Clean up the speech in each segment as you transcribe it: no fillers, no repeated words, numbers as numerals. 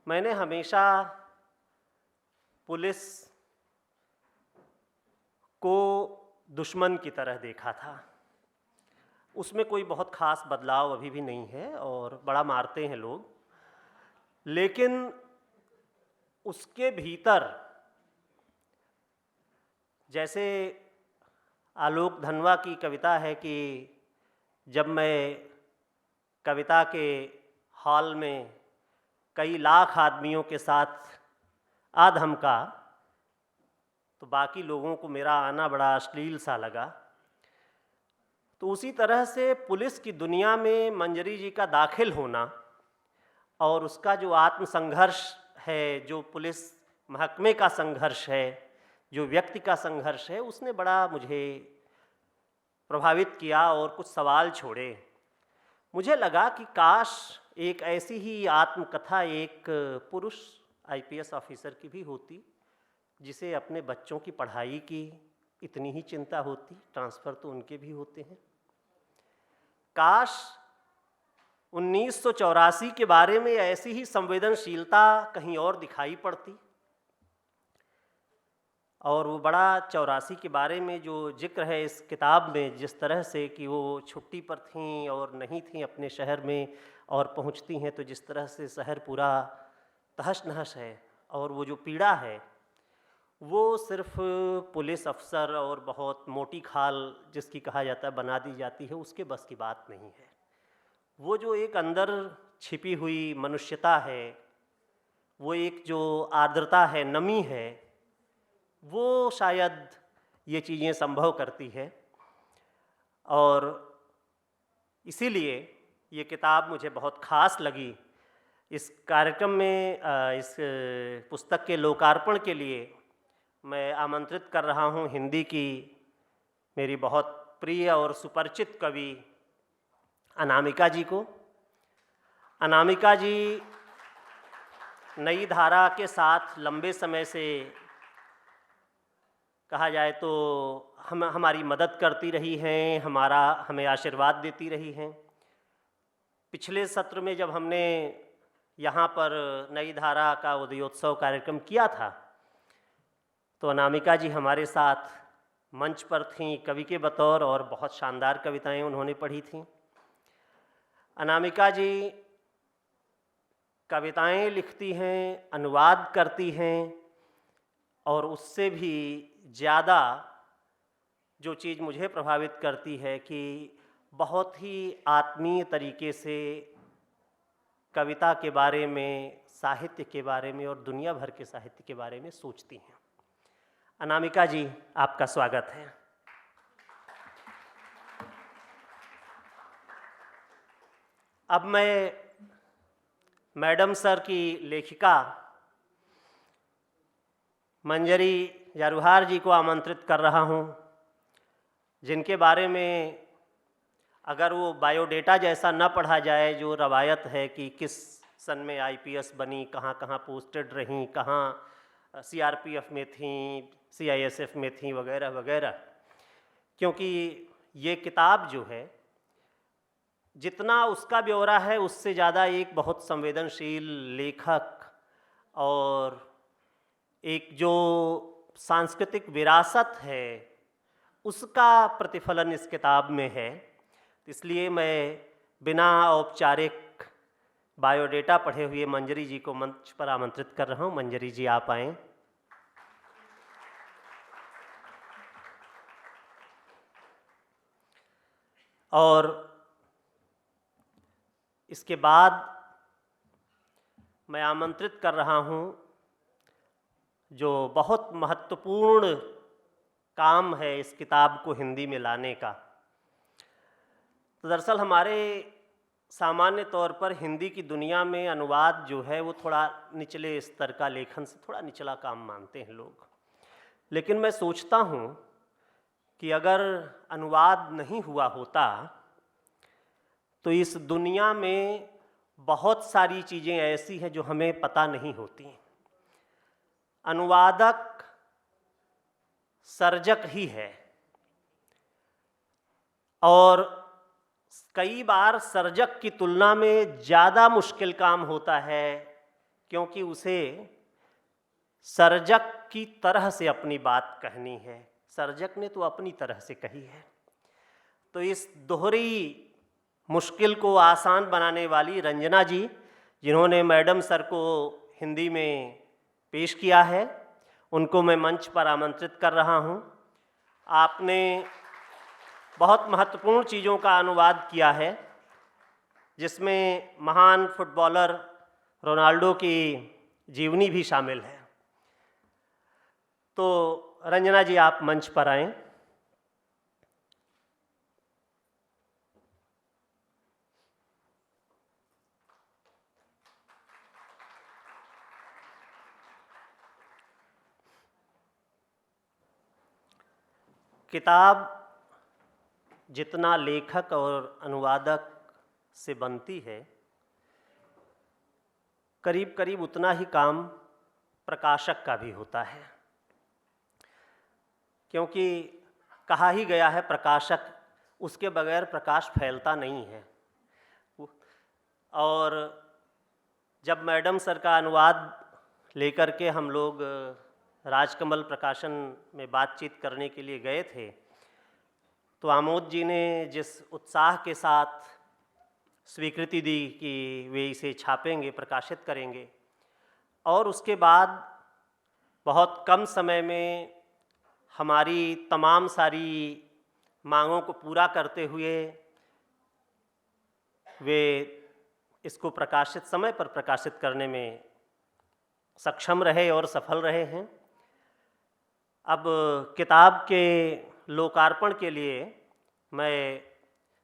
मैंने हमेशा पुलिस को दुश्मन की तरह देखा था। उसमें कोई बहुत ख़ास बदलाव अभी भी नहीं है और बड़ा मारते हैं लोग, लेकिन उसके भीतर जैसे आलोक धनवा की कविता है कि जब मैं कविता के हॉल में कई लाख आदमियों के साथ आ धमका तो बाकी लोगों को मेरा आना बड़ा अश्लील सा लगा। तो उसी तरह से पुलिस की दुनिया में मंजरी जी का दाखिल होना और उसका जो आत्मसंघर्ष है, जो पुलिस महकमे का संघर्ष है, जो व्यक्ति का संघर्ष है, उसने बड़ा मुझे प्रभावित किया और कुछ सवाल छोड़े। मुझे लगा कि काश एक ऐसी ही आत्मकथा एक पुरुष आईपीएस ऑफिसर की भी होती, जिसे अपने बच्चों की पढ़ाई की इतनी ही चिंता होती। ट्रांसफ़र तो उनके भी होते हैं। काश 1984 के बारे में ऐसी ही संवेदनशीलता कहीं और दिखाई पड़ती। और वो बड़ा 84 के बारे में जो जिक्र है इस किताब में, जिस तरह से कि वो छुट्टी पर थीं और नहीं थीं अपने शहर में और पहुंचती हैं तो जिस तरह से शहर पूरा तहस नहस है, और वो जो पीड़ा है वो सिर्फ पुलिस अफसर और बहुत मोटी खाल जिसकी कहा जाता है बना दी जाती है, उसके बस की बात नहीं है। वो जो एक अंदर छिपी हुई मनुष्यता है, वो एक जो आर्द्रता है, नमी है, वो शायद ये चीज़ें संभव करती है। और इसीलिए ये किताब मुझे बहुत ख़ास लगी। इस कार्यक्रम में इस पुस्तक के लोकार्पण के लिए मैं आमंत्रित कर रहा हूँ हिंदी की मेरी बहुत प्रिय और सुपरिचित कवि अनामिका जी को। अनामिका जी नई धारा के साथ लंबे समय से कहा जाए तो हमारी मदद करती रही हैं, हमें आशीर्वाद देती रही हैं। पिछले सत्र में जब हमने यहाँ पर नई धारा का उदयोत्सव कार्यक्रम किया था तो अनामिका जी हमारे साथ मंच पर थीं कवि के बतौर, और बहुत शानदार कविताएं उन्होंने पढ़ी थीं। अनामिका जी कविताएं लिखती हैं, अनुवाद करती हैं, और उससे भी ज़्यादा जो चीज़ मुझे प्रभावित करती है कि बहुत ही आत्मीय तरीके से कविता के बारे में, साहित्य के बारे में और दुनिया भर के साहित्य के बारे में सोचती हैं। अनामिका जी, आपका स्वागत है। अब मैं मैडम सर की लेखिका मंजरी जारूहार जी को आमंत्रित कर रहा हूँ, जिनके बारे में अगर वो बायोडेटा जैसा न पढ़ा जाए, जो रवायत है कि किस सन में आईपीएस बनी, कहाँ कहाँ पोस्टेड रहीं, कहाँ सीआरपीएफ में थीं, सीआईएसएफ में थीं, वगैरह वगैरह, क्योंकि ये किताब जो है जितना उसका ब्यौरा है उससे ज़्यादा एक बहुत संवेदनशील लेखक और एक जो सांस्कृतिक विरासत है उसका प्रतिफलन इस किताब में है। इसलिए मैं बिना औपचारिक बायोडेटा पढ़े हुए मंजरी जी को मंच पर आमंत्रित कर रहा हूँ। मंजरी जी, आप आएँ। और इसके बाद मैं आमंत्रित कर रहा हूँ जो बहुत महत्वपूर्ण काम है इस किताब को हिंदी में लाने का। तो दरअसल हमारे सामान्य तौर पर हिंदी की दुनिया में अनुवाद जो है वो थोड़ा निचले स्तर का, लेखन से थोड़ा निचला काम मानते हैं लोग। लेकिन मैं सोचता हूँ कि अगर अनुवाद नहीं हुआ होता तो इस दुनिया में बहुत सारी चीज़ें ऐसी हैं जो हमें पता नहीं होती। अनुवादक सर्जक ही है, और कई बार सर्जक की तुलना में ज़्यादा मुश्किल काम होता है क्योंकि उसे सर्जक की तरह से अपनी बात कहनी है। सर्जक ने तो अपनी तरह से कही है। तो इस दोहरी मुश्किल को आसान बनाने वाली रंजना जी, जिन्होंने मैडम सर को हिंदी में पेश किया है, उनको मैं मंच पर आमंत्रित कर रहा हूँ। आपने बहुत महत्वपूर्ण चीज़ों का अनुवाद किया है, जिसमें महान फुटबॉलर रोनाल्डो की जीवनी भी शामिल है। तो रंजना जी, आप मंच पर आएं। किताब जितना लेखक और अनुवादक से बनती है, करीब करीब उतना ही काम प्रकाशक का भी होता है। क्योंकि कहा ही गया है, प्रकाशक, उसके बगैर प्रकाश फैलता नहीं है। और जब मैडम सर का अनुवाद लेकर के हम लोग राजकमल प्रकाशन में बातचीत करने के लिए गए थे, तो आमोद जी ने जिस उत्साह के साथ स्वीकृति दी कि वे इसे छापेंगे, प्रकाशित करेंगे, और उसके बाद बहुत कम समय में हमारी तमाम सारी मांगों को पूरा करते हुए वे इसको प्रकाशित, समय पर प्रकाशित करने में सक्षम रहे और सफल रहे हैं। अब किताब के लोकार्पण के लिए मैं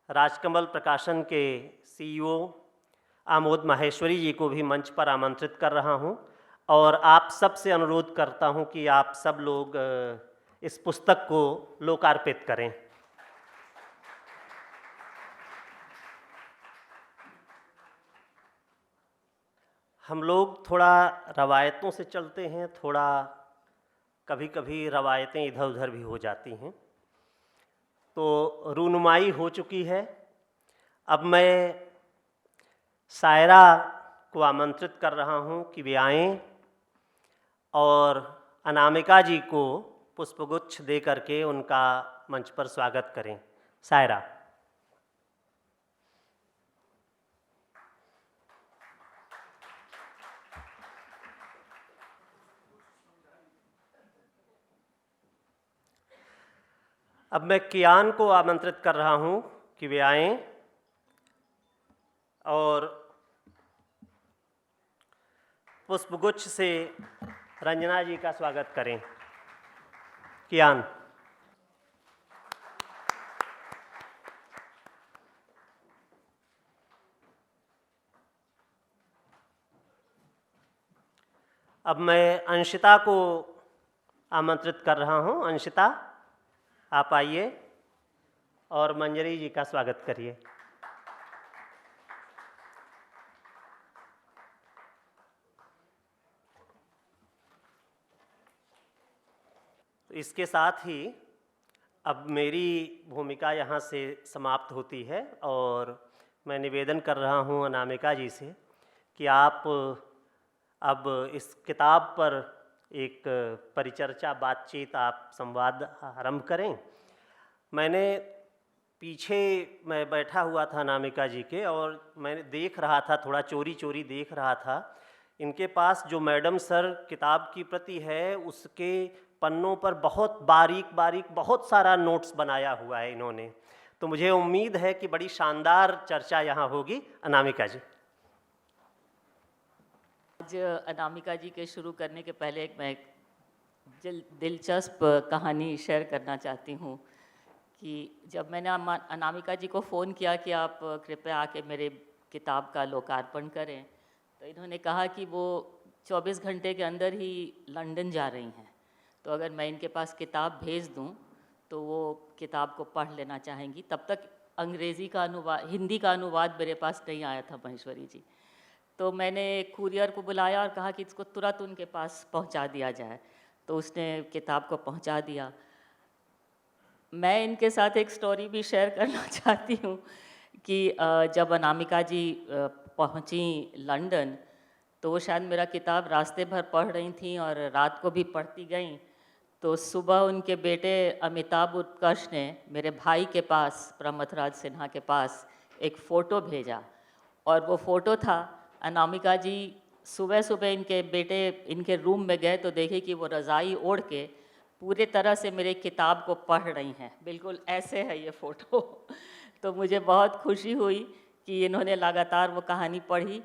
राजकमल प्रकाशन के CEO आमोद माहेश्वरी जी को भी मंच पर आमंत्रित कर रहा हूं, और आप सब से अनुरोध करता हूं कि आप सब लोग इस पुस्तक को लोकार्पित करें। हम लोग थोड़ा रवायतों से चलते हैं, थोड़ा कभी कभी रवायतें इधर उधर भी हो जाती हैं। तो रूनुमाई हो चुकी है। अब मैं सायरा को आमंत्रित कर रहा हूं कि वे आएं और अनामिका जी को पुष्पगुच्छ दे करके उनका मंच पर स्वागत करें। सायरा। अब मैं कियान को आमंत्रित कर रहा हूं कि वे आएं और पुष्पगुच्छ से रंजना जी का स्वागत करें। कियान। अब मैं अंशिता को आमंत्रित कर रहा हूं। अंशिता, आप आइए और मंजरी जी का स्वागत करिए। तो इसके साथ ही अब मेरी भूमिका यहाँ से समाप्त होती है, और मैं निवेदन कर रहा हूँ अनामिका जी से कि आप अब इस किताब पर एक परिचर्चा, बातचीत, आप संवाद आरंभ करें। मैंने पीछे मैं बैठा हुआ था अनामिका जी के, और मैंने देख रहा था, थोड़ा चोरी चोरी देख रहा था, इनके पास जो मैडम सर किताब की प्रति है, उसके पन्नों पर बहुत बारीक बारीक बहुत सारा नोट्स बनाया हुआ है इन्होंने। तो मुझे उम्मीद है कि बड़ी शानदार चर्चा यहाँ होगी। अनामिका जी। आज अनामिका जी के शुरू करने के पहले मैं दिलचस्प कहानी शेयर करना चाहती हूँ कि जब मैंने अनामिका जी को फ़ोन किया कि आप कृपया आके मेरे किताब का लोकार्पण करें, तो इन्होंने कहा कि वो 24 घंटे के अंदर ही लंदन जा रही हैं, तो अगर मैं इनके पास किताब भेज दूं तो वो किताब को पढ़ लेना चाहेंगी। तब तक अंग्रेज़ी का अनुवाद, हिंदी का अनुवाद मेरे पास नहीं आया था महेश्वरी जी। तो मैंने कुरियर को बुलाया और कहा कि इसको तुरंत उनके पास पहुंचा दिया जाए, तो उसने किताब को पहुंचा दिया। मैं इनके साथ एक स्टोरी भी शेयर करना चाहती हूँ कि जब अनामिका जी पहुंची लंदन, तो वो शायद मेरा किताब रास्ते भर पढ़ रही थी और रात को भी पढ़ती गईं। तो सुबह उनके बेटे अमिताभ उत्कर्ष ने मेरे भाई के पास, प्रमथराज सिन्हा के पास, एक फ़ोटो भेजा, और वो फ़ोटो था अनामिका जी सुबह-सुबह इनके बेटे इनके रूम में गए तो देखे कि वो रज़ाई ओढ़ के पूरे तरह से मेरे किताब को पढ़ रही हैं। बिल्कुल ऐसे है ये फ़ोटो। तो मुझे बहुत खुशी हुई कि इन्होंने लगातार वो कहानी पढ़ी,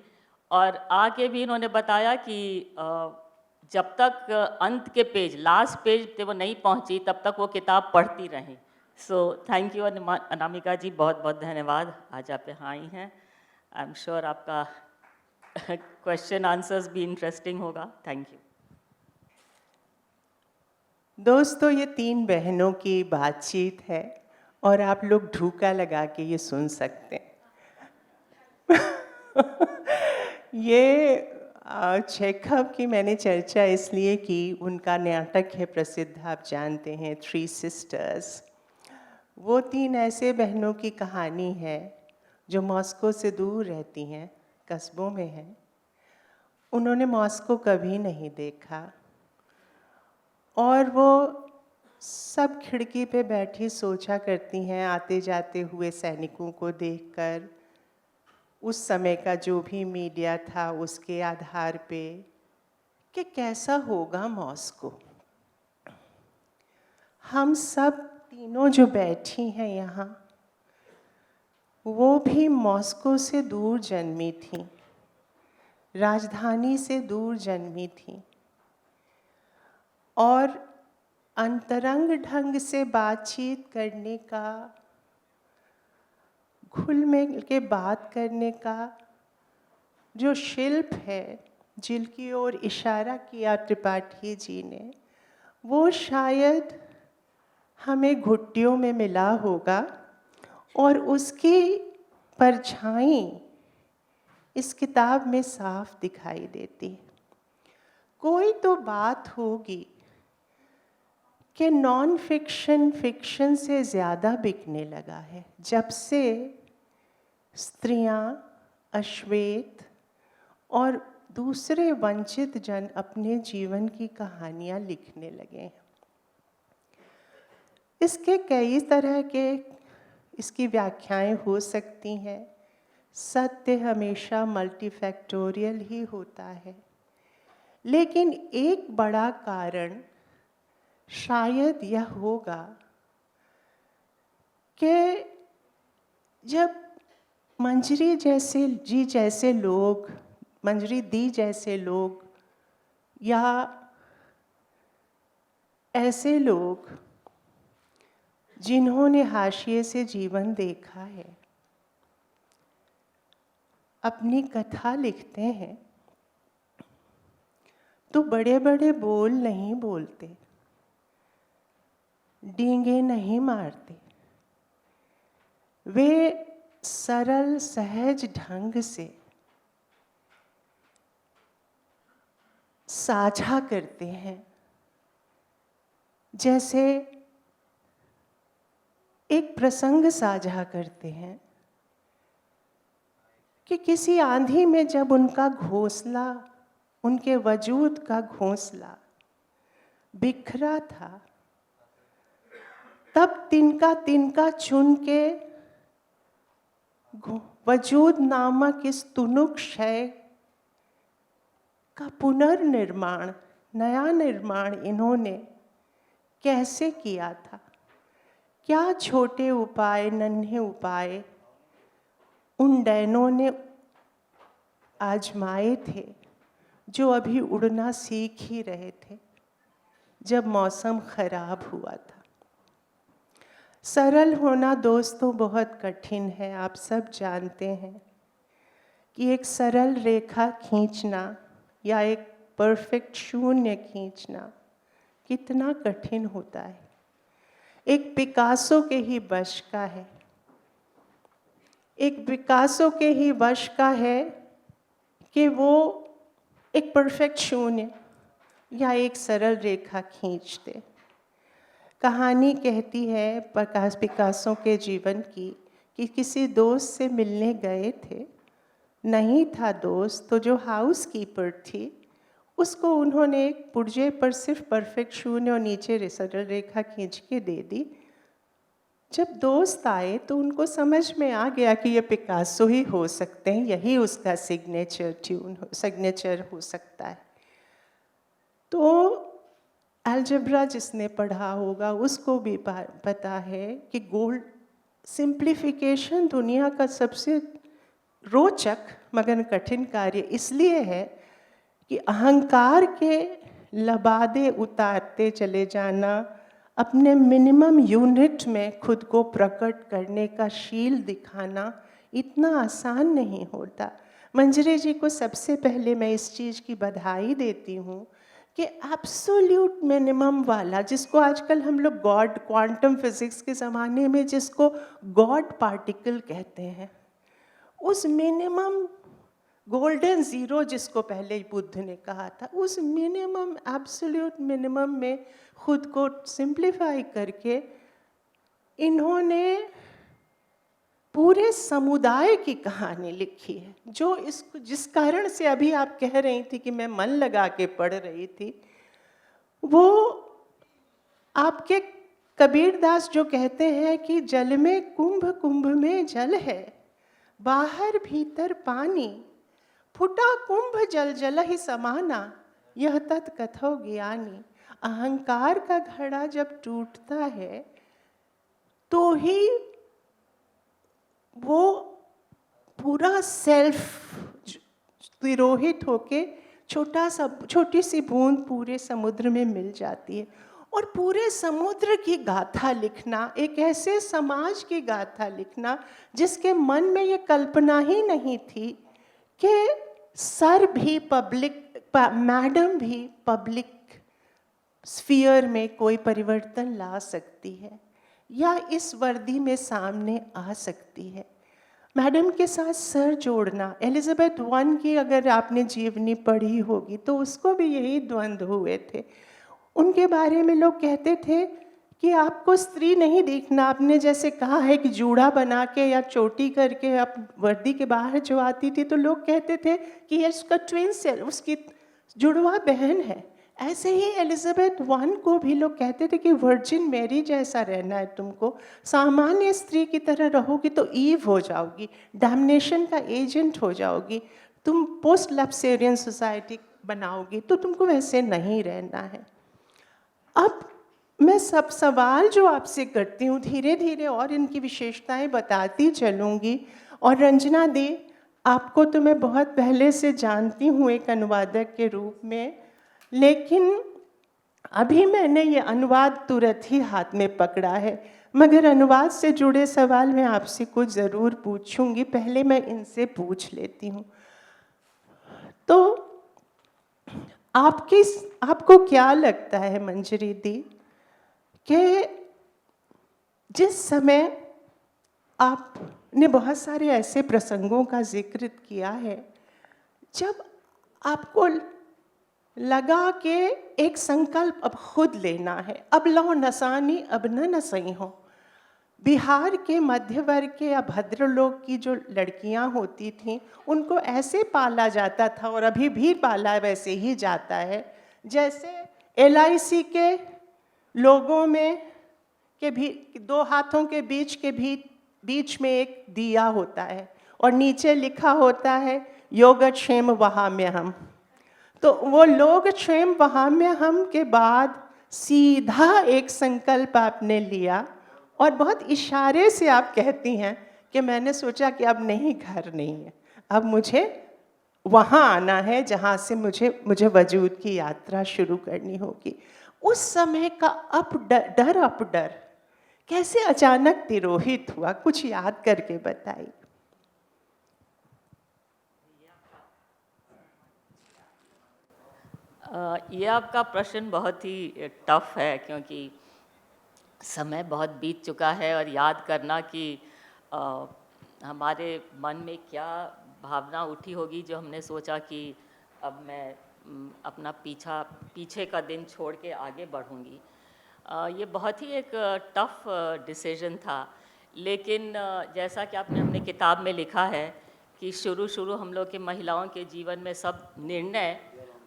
और आके भी इन्होंने बताया कि जब तक अंत के पेज, लास्ट पेज पे वो नहीं पहुंची, तब तक वो किताब पढ़ती रहीं। सो थैंक यू अनामिका जी, बहुत बहुत धन्यवाद, आज आप यहाँ आई हैं। आई एम श्योर आपका क्वेश्चन आंसर्स भी इंटरेस्टिंग होगा। Thank you. दोस्तों, ये 3 बहनों की बातचीत है और आप लोग ढूका लगा के ये सुन सकते हैं। ये चेखव की मैंने चर्चा इसलिए की, उनका नाटक है प्रसिद्ध, आप जानते हैं, 3 सिस्टर्स। वो 3 ऐसे बहनों की कहानी है जो मॉस्को से दूर रहती हैं, कस्बों में हैं। उन्होंने मॉस्को कभी नहीं देखा और वो सब खिड़की पे बैठी सोचा करती हैं, आते जाते हुए सैनिकों को देखकर, उस समय का जो भी मीडिया था उसके आधार पे, कि कैसा होगा मॉस्को। हम सब तीनों जो बैठी हैं यहाँ, वो भी मॉस्को से दूर जन्मी थी, राजधानी से दूर जन्मी थी, और अंतरंग ढंग से बातचीत करने का, घुल मिल के बात करने का जो शिल्प है, जिनकी ओर इशारा किया त्रिपाठी जी ने, वो शायद हमें घुट्टियों में मिला होगा, और उसकी परछाई इस किताब में साफ दिखाई देती है। कोई तो बात होगी कि नॉन फिक्शन फिक्शन से ज़्यादा बिकने लगा है जब से स्त्रियां, अश्वेत और दूसरे वंचित जन अपने जीवन की कहानियां लिखने लगे हैं। इसके कई तरह के इसकी व्याख्याएं हो सकती हैं। सत्य हमेशा मल्टीफैक्टोरियल ही होता है, लेकिन एक बड़ा कारण शायद यह होगा कि जब मंजरी जैसे लोग, मंजरी दी जैसे लोग, या ऐसे लोग जिन्होंने हाशिए से जीवन देखा है, अपनी कथा लिखते हैं तो बड़े बड़े बोल नहीं बोलते, डींगे नहीं मारते। वे सरल सहज ढंग से साझा करते हैं, जैसे एक प्रसंग साझा करते हैं कि किसी आंधी में जब उनका घोंसला, उनके वजूद का घोंसला बिखरा था, तब तिनका तिनका चुन के वजूद नामक इस तुनुक क्षय का पुनर्निर्माण, नया निर्माण इन्होंने कैसे किया था। क्या छोटे उपाय, नन्हे उपाय उन डैनों ने आजमाए थे जो अभी उड़ना सीख ही रहे थे जब मौसम खराब हुआ था। सरल होना दोस्तों बहुत कठिन है। आप सब जानते हैं कि एक सरल रेखा खींचना या एक परफेक्ट शून्य खींचना कितना कठिन होता है। एक पिकासो के ही वश का है, एक पिकासो के ही वश का है कि वो एक परफेक्ट शून्य या एक सरल रेखा खींच दे। कहानी कहती है पिकासो के जीवन की कि किसी दोस्त से मिलने गए थे नहीं था दोस्त, तो जो हाउस कीपर थी उसको उन्होंने एक पुर्जे पर सिर्फ परफेक्ट शून्य और नीचे सरल रेखा खींच के दे दी। जब दोस्त आए तो उनको समझ में आ गया कि ये पिकासो ही हो सकते हैं, यही उसका सिग्नेचर हो सकता है। तो अलजेब्रा जिसने पढ़ा होगा उसको भी पता है कि गोल्ड सिंप्लीफिकेशन दुनिया का सबसे रोचक मगर कठिन कार्य इसलिए है कि अहंकार के लबादे उतारते चले जाना, अपने मिनिमम यूनिट में खुद को प्रकट करने का शील दिखाना इतना आसान नहीं होता। मंजरी जी को सबसे पहले मैं इस चीज़ की बधाई देती हूँ कि एब्सोल्यूट मिनिमम वाला, जिसको आजकल हम लोग गॉड, क्वांटम फिजिक्स के ज़माने में जिसको गॉड पार्टिकल कहते हैं, उस मिनिमम गोल्डन ज़ीरो जिसको पहले बुद्ध ने कहा था, उस मिनिमम एब्सोल्यूट मिनिमम में खुद को सिंप्लीफाई करके इन्होंने पूरे समुदाय की कहानी लिखी है। जो इसको, जिस कारण से अभी आप कह रही थी कि मैं मन लगा के पढ़ रही थी, वो आपके कबीरदास जो कहते हैं कि जल में कुंभ, कुंभ में जल है, बाहर भीतर पानी, फुटा कुंभ जल जल ही समाना, यह तत्कथो ज्ञानी। अहंकार का घड़ा जब टूटता है तो ही वो पूरा सेल्फ तिरोहित होके छोटी सी बूंद पूरे समुद्र में मिल जाती है। और पूरे समुद्र की गाथा लिखना, एक ऐसे समाज की गाथा लिखना जिसके मन में ये कल्पना ही नहीं थी कि सर भी पब्लिक, मैडम भी पब्लिक स्फीयर में कोई परिवर्तन ला सकती है या इस वर्दी में सामने आ सकती है। मैडम के साथ सर जोड़ना, एलिजाबेथ वन की अगर आपने जीवनी पढ़ी होगी तो उसको भी यही द्वंद्व हुए थे। उनके बारे में लोग कहते थे कि आपको स्त्री नहीं देखना, आपने जैसे कहा है कि जूड़ा बना के या चोटी करके आप वर्दी के बाहर जो आती थी तो लोग कहते थे कि ये उसका ट्विन सेल, उसकी जुड़वा बहन है। ऐसे ही एलिजाबेथ वन को भी लोग कहते थे कि वर्जिन मैरी जैसा रहना है तुमको, सामान्य स्त्री की तरह रहोगी तो ईव हो जाओगी, डैमनेशन का एजेंट हो जाओगी, तुम पोस्ट लप्सेरियन सोसाइटी बनाओगी, तो तुमको वैसे नहीं रहना है। अब मैं सब सवाल जो आपसे करती हूँ धीरे धीरे और इनकी विशेषताएं बताती चलूँगी। और रंजना दी, आपको तो मैं बहुत पहले से जानती हूँ एक अनुवादक के रूप में, लेकिन अभी मैंने ये अनुवाद तुरंत ही हाथ में पकड़ा है, मगर अनुवाद से जुड़े सवाल मैं आपसे कुछ ज़रूर पूछूंगी। पहले मैं इनसे पूछ लेती हूँ। तो आपको क्या लगता है मंजरी दी कि जिस समय आपने बहुत सारे ऐसे प्रसंगों का जिक्र किया है जब आपको लगा कि एक संकल्प अब खुद लेना है, अब लो नसानी अब न नसई हो। बिहार के मध्य वर्ग के या भद्रलोक की जो लड़कियां होती थीं उनको ऐसे पाला जाता था और अभी भी पाला वैसे ही जाता है जैसे LIC के लोगों में के भी दो हाथों के बीच में एक दिया होता है और नीचे लिखा होता है योगक्षेम वहाम्यहम्। तो वो लोकक्षेम वहाम्यहम् के बाद सीधा एक संकल्प आपने लिया और बहुत इशारे से आप कहती हैं कि मैंने सोचा कि अब नहीं, घर नहीं है, अब मुझे वहाँ आना है जहाँ से मुझे वजूद की यात्रा शुरू करनी होगी। उस समय का अपडर कैसे अचानक तिरोहित हुआ, कुछ याद करके बताइए। ये आपका प्रश्न बहुत ही टफ है क्योंकि समय बहुत बीत चुका है और याद करना कि हमारे मन में क्या भावना उठी होगी जो हमने सोचा कि अब मैं अपना पीछे का दिन छोड़ के आगे बढ़ूंगी। ये बहुत ही एक टफ डिसीजन था, लेकिन जैसा कि आपने अपने किताब में लिखा है कि शुरू हम लोग के महिलाओं के जीवन में सब निर्णय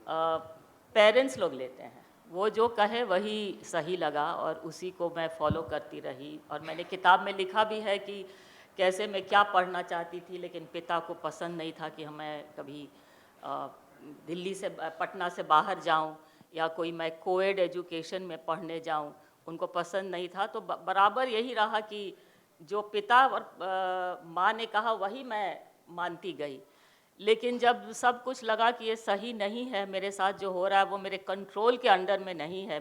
पेरेंट्स लोग लेते हैं। वो जो कहे वही सही लगा और उसी को मैं फॉलो करती रही। और मैंने किताब में लिखा भी है कि कैसे मैं क्या पढ़ना चाहती थी, लेकिन पिता को पसंद नहीं था कि मैं कभी दिल्ली से पटना से बाहर जाऊं या कोई मैं कोएड एजुकेशन में पढ़ने जाऊं, उनको पसंद नहीं था। तो बराबर यही रहा कि जो पिता और माँ ने कहा वही मैं मानती गई। लेकिन जब सब कुछ लगा कि ये सही नहीं है, मेरे साथ जो हो रहा है वो मेरे कंट्रोल के अंडर में नहीं है,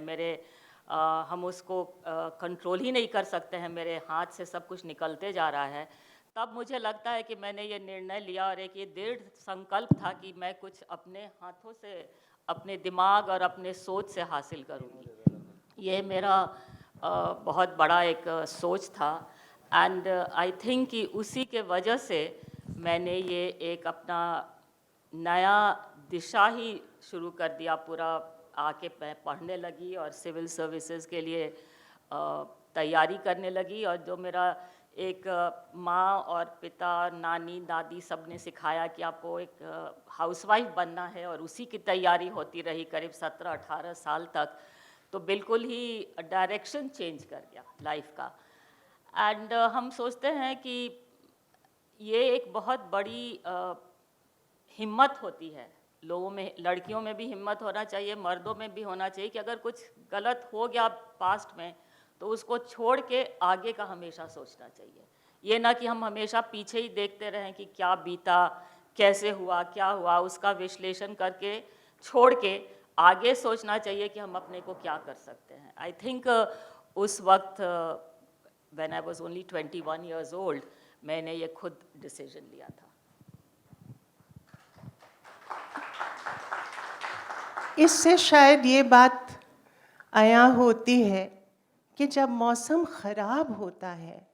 हम उसको कंट्रोल ही नहीं कर सकते हैं, मेरे हाथ से सब कुछ निकलते जा रहा है, तब मुझे लगता है कि मैंने ये निर्णय लिया और एक ये दृढ़ संकल्प था कि मैं कुछ अपने हाथों से, अपने दिमाग और अपने सोच से हासिल करूँगी। ये मेरा बहुत बड़ा एक सोच था। एंड आई थिंक कि उसी के वजह से मैंने ये एक अपना नया दिशा ही शुरू कर दिया। पूरा आके मैं पढ़ने लगी और सिविल सर्विसेज के लिए तैयारी करने लगी। और जो मेरा एक माँ और पिता, नानी, दादी सब ने सिखाया कि आपको एक हाउसवाइफ बनना है, और उसी की तैयारी होती रही करीब 17-18 साल तक। तो बिल्कुल ही डायरेक्शन चेंज कर गया लाइफ का। एंड हम सोचते हैं कि ये एक बहुत बड़ी हिम्मत होती है लोगों में, लड़कियों में भी हिम्मत होना चाहिए, मर्दों में भी होना चाहिए कि अगर कुछ गलत हो गया पास्ट में तो उसको छोड़ के आगे का हमेशा सोचना चाहिए। ये ना कि हम हमेशा पीछे ही देखते रहें कि क्या बीता, कैसे हुआ, क्या हुआ, उसका विश्लेषण करके छोड़ के आगे सोचना चाहिए कि हम अपने को क्या कर सकते हैं। आई थिंक उस वक्त when I was only 21 years old मैंने ये खुद डिसीजन लिया था। इससे शायद ये बात आया होती है कि जब मौसम ख़राब होता है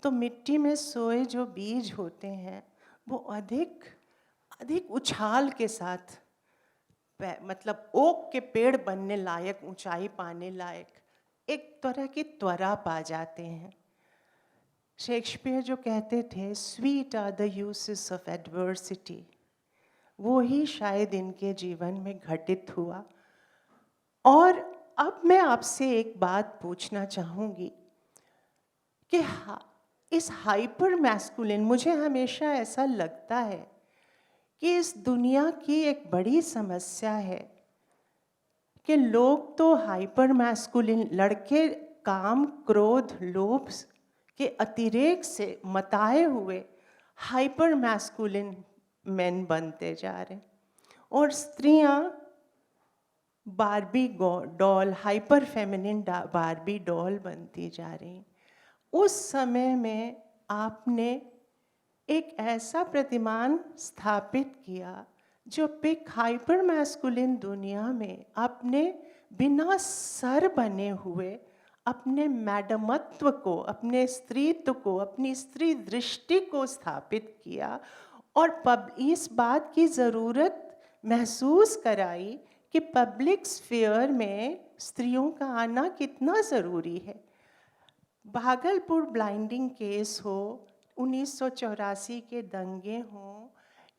तो मिट्टी में सोए जो बीज होते हैं वो अधिक उछाल के साथ, मतलब ओक के पेड़ बनने लायक, ऊंचाई पाने लायक एक तरह की त्वरा पा जाते हैं। शेक्सपियर जो कहते थे sweet are the uses of adversity, वो ही शायद इनके जीवन में घटित हुआ। और अब मैं आपसे एक बात पूछना चाहूँगी कि इस हाइपर मैस्कुलिन, मुझे हमेशा ऐसा लगता है कि इस दुनिया की एक बड़ी समस्या है कि लोग तो हाइपर मैस्कुलिन, लड़के काम, क्रोध, लोभ के अतिरेक से मताए हुए हाइपर मैस्कुलिन मेन बनते जा रहे हैं, और स्त्रियां Barbie doll, hyper feminine Barbie doll बनती जा रही हैं। उस समय में आपने एक ऐसा प्रतिमान स्थापित किया जो पिक हाइपर मैस्कुलिन दुनिया में अपने बिना सर बने हुए अपने मैडमत्व को, अपने स्त्रीत्व को, अपनी स्त्री दृष्टि को स्थापित किया, और इस बात की ज़रूरत महसूस कराई कि पब्लिक स्फीयर में स्त्रियों का आना कितना ज़रूरी है। भागलपुर ब्लाइंडिंग केस हो, 1984 के दंगे हों,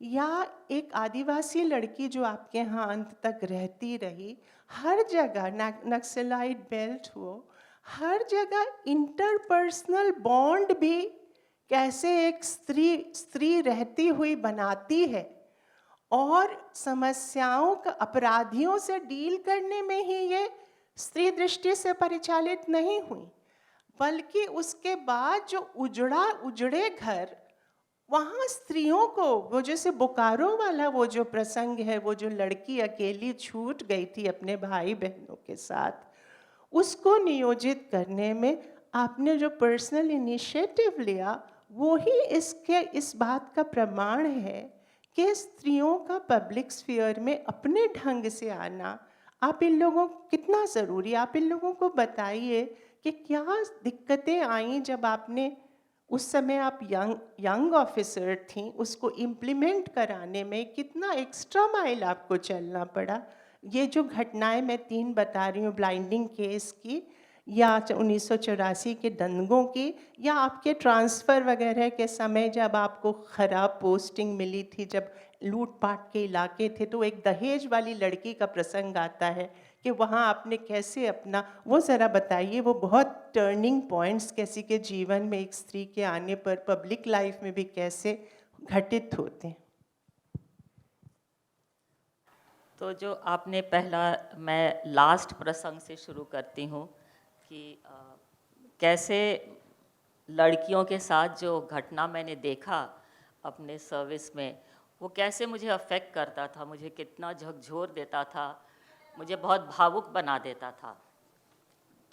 या एक आदिवासी लड़की जो आपके यहाँ अंत तक रहती रही, हर जगह नक्सलाइट बेल्ट हो, हर जगह इंटरपर्सनल बॉन्ड भी कैसे एक स्त्री रहती हुई बनाती है, और समस्याओं का, अपराधियों से डील करने में ही ये स्त्री दृष्टि से परिचालित नहीं हुई, बल्कि उसके बाद जो उजड़े घर, वहाँ स्त्रियों को, वो जैसे बोकारो वाला वो जो प्रसंग है, वो जो लड़की अकेली छूट गई थी अपने भाई बहनों के साथ, उसको नियोजित करने में आपने जो पर्सनल इनिशिएटिव लिया, वो ही इस बात का प्रमाण है कि स्त्रियों का पब्लिक स्फीयर में अपने ढंग से आना आप इन लोगों को कितना ज़रूरी। आप इन लोगों को बताइए कि क्या दिक्कतें आईं जब आपने, उस समय आप यंग ऑफिसर थीं, उसको इम्प्लीमेंट कराने में कितना एक्स्ट्रा माइल आपको चलना पड़ा। ये जो घटनाएं मैं 3 बता रही हूँ ब्लाइंडिंग केस की, या 1984 के दंगों की, या आपके ट्रांसफ़र वगैरह के समय जब आपको ख़राब पोस्टिंग मिली थी, जब लूट-पाट के इलाके थे, तो एक दहेज वाली लड़की का प्रसंग आता है कि वहाँ आपने कैसे अपना वो ज़रा बताइए। वो बहुत टर्निंग पॉइंट्स किसी के जीवन में एक स्त्री के आने पर पब्लिक लाइफ में भी कैसे घटित होते हैं। तो जो आपने पहला, मैं लास्ट प्रसंग से शुरू करती हूँ कि कैसे लड़कियों के साथ जो घटना मैंने देखा अपने सर्विस में, वो कैसे मुझे अफेक्ट करता था, मुझे कितना झकझोर देता था, मुझे बहुत भावुक बना देता था।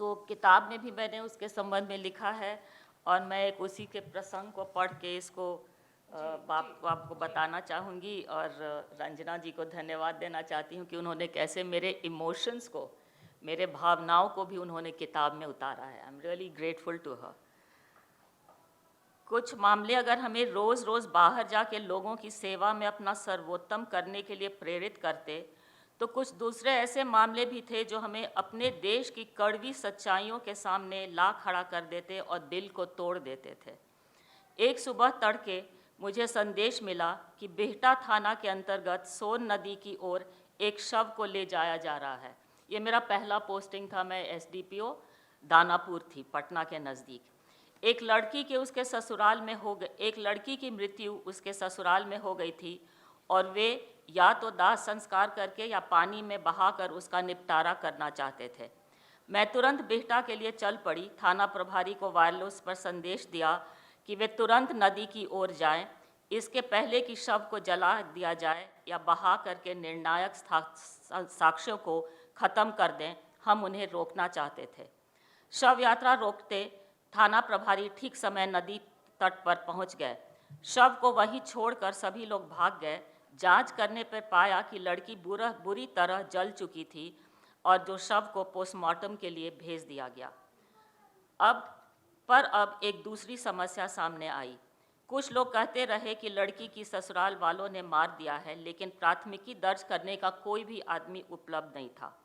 तो किताब में भी मैंने उसके संबंध में लिखा है, और मैं एक उसी के प्रसंग को पढ़ के इसको आपको बताना चाहूँगी, और रंजना जी को धन्यवाद देना चाहती हूँ कि उन्होंने कैसे मेरे इमोशंस को, मेरे भावनाओं को भी उन्होंने किताब में उतारा है। I am really grateful to her. कुछ मामले अगर हमें रोज़ रोज़ बाहर जाके लोगों की सेवा में अपना सर्वोत्तम करने के लिए प्रेरित करते, तो कुछ दूसरे ऐसे मामले भी थे जो हमें अपने देश की कड़वी सच्चाइयों के सामने ला खड़ा कर देते और दिल को तोड़ देते थे। एक सुबह तड़के मुझे संदेश मिला कि बिहटा थाना के अंतर्गत सोन नदी की ओर एक शव को ले जाया जा रहा है। ये मेरा पहला पोस्टिंग था, मैं एसडीपीओ दानापुर थी, पटना के नज़दीक। एक लड़की की मृत्यु उसके ससुराल में हो गई थी, और वे या तो दाह संस्कार करके या पानी में बहाकर उसका निपटारा करना चाहते थे। मैं तुरंत बिहटा के लिए चल पड़ी। थाना प्रभारी को वायरलेस पर संदेश दिया कि वे तुरंत नदी की ओर जाएं, इसके पहले कि शव को जला दिया जाए या बहा करके निर्णायक साक्ष्यों को ख़त्म कर दें। हम उन्हें रोकना चाहते थे। शव यात्रा रोकते थाना प्रभारी ठीक समय नदी तट पर पहुंच गए। शव को वहीं छोड़कर सभी लोग भाग गए। जांच करने पर पाया कि लड़की बुरी तरह जल चुकी थी, और जो शव को पोस्टमार्टम के लिए भेज दिया गया। अब एक दूसरी समस्या सामने आई। कुछ लोग कहते रहे कि लड़की की ससुराल वालों ने मार दिया है, लेकिन प्राथमिकी दर्ज करने का कोई भी आदमी उपलब्ध नहीं था।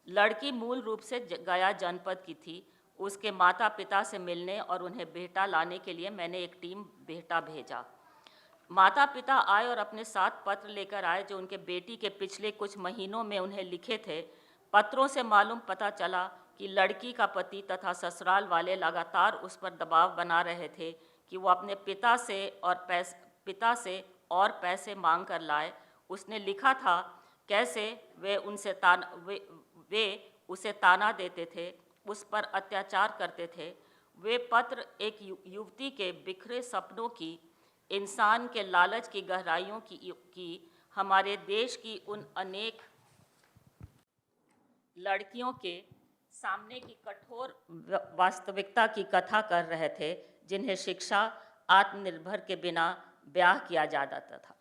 लड़की मूल रूप से गया जनपद की थी। उसके माता पिता से मिलने और उन्हें बिहटा लाने के लिए मैंने एक टीम बिहटा भेजा। माता पिता आए और अपने साथ पत्र लेकर आए जो उनके बेटी के पिछले कुछ महीनों में उन्हें लिखे थे। पत्रों से पता चला कि लड़की का पति तथा ससुराल वाले लगातार उस पर दबाव बना रहे थे कि वो अपने पिता से और पैसे मांग कर लाए। उसने लिखा था कैसे वे उसे ताना देते थे, उस पर अत्याचार करते थे। वे पत्र एक युवती के बिखरे सपनों की, इंसान के लालच की गहराइयों की हमारे देश की उन अनेक लड़कियों के सामने की कठोर वास्तविकता की कथा कर रहे थे, जिन्हें शिक्षा आत्मनिर्भर के बिना ब्याह किया जाता था,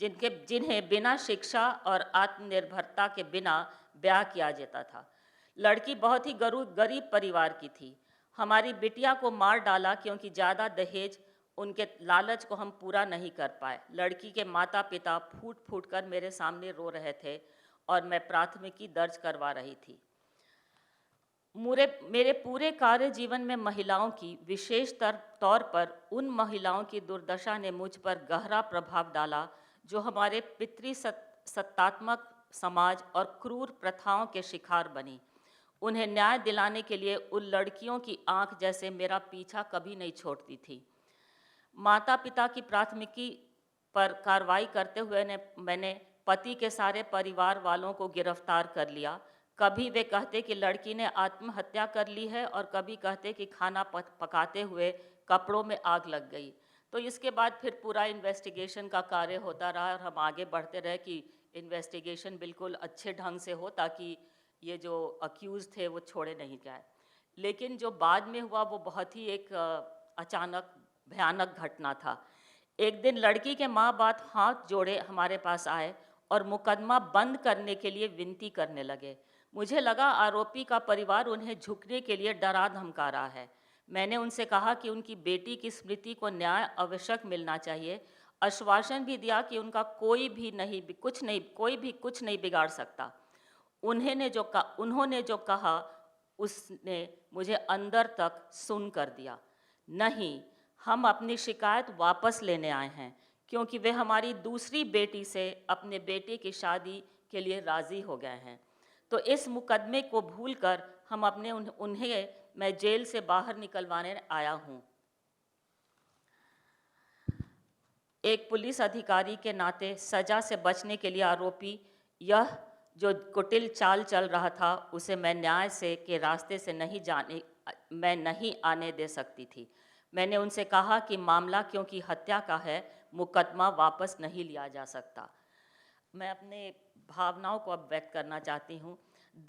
जिन्हें बिना शिक्षा और आत्मनिर्भरता के बिना ब्याह किया जाता था। लड़की बहुत ही गरीब परिवार की थी। हमारी बिटिया को मार डाला क्योंकि ज़्यादा दहेज, उनके लालच को हम पूरा नहीं कर पाए। लड़की के माता पिता फूट फूट कर मेरे सामने रो रहे थे और मैं प्राथमिकी दर्ज करवा रही थी। मेरे पूरे कार्य जीवन में महिलाओं की, विशेष तौर पर उन महिलाओं की दुर्दशा ने मुझ पर गहरा प्रभाव डाला जो हमारे पितृसत्तात्मक समाज और क्रूर प्रथाओं के शिकार बनी। उन्हें न्याय दिलाने के लिए उन लड़कियों की आंख जैसे मेरा पीछा कभी नहीं छोड़ती थी। माता पिता की प्राथमिकी पर कार्रवाई करते हुए मैंने पति के सारे परिवार वालों को गिरफ्तार कर लिया। कभी वे कहते कि लड़की ने आत्महत्या कर ली है और कभी कहते कि खाना पकाते हुए कपड़ों में आग लग गई। तो इसके बाद फिर पूरा इन्वेस्टिगेशन का कार्य होता रहा और हम आगे बढ़ते रहे कि इन्वेस्टिगेशन बिल्कुल अच्छे ढंग से हो ताकि ये जो अक्यूज़ थे वो छोड़े नहीं जाए। लेकिन जो बाद में हुआ वो बहुत ही एक अचानक भयानक घटना था। एक दिन लड़की के माँ बाप हाथ जोड़े हमारे पास आए और मुकदमा बंद करने के लिए विनती करने लगे। मुझे लगा आरोपी का परिवार उन्हें झुकने के लिए डरा धमका रहा है। मैंने उनसे कहा कि उनकी बेटी की स्मृति को न्याय आवश्यक मिलना चाहिए। आश्वासन भी दिया कि उनका कोई भी कुछ नहीं बिगाड़ सकता। उन्होंने जो कहा उसने मुझे अंदर तक सुन कर दिया। नहीं, हम अपनी शिकायत वापस लेने आए हैं क्योंकि वे हमारी दूसरी बेटी से अपने बेटे की शादी के लिए राज़ी हो गए हैं। तो इस मुकदमे को भूलकर हम उन्हें मैं जेल से बाहर निकलवाने आया हूँ। एक पुलिस अधिकारी के नाते सज़ा से बचने के लिए आरोपी यह जो कुटिल चाल चल रहा था उसे मैं न्याय से के रास्ते से मैं नहीं आने दे सकती थी। मैंने उनसे कहा कि मामला क्योंकि हत्या का है, मुकदमा वापस नहीं लिया जा सकता। मैं अपने भावनाओं को अब व्यक्त करना चाहती हूँ।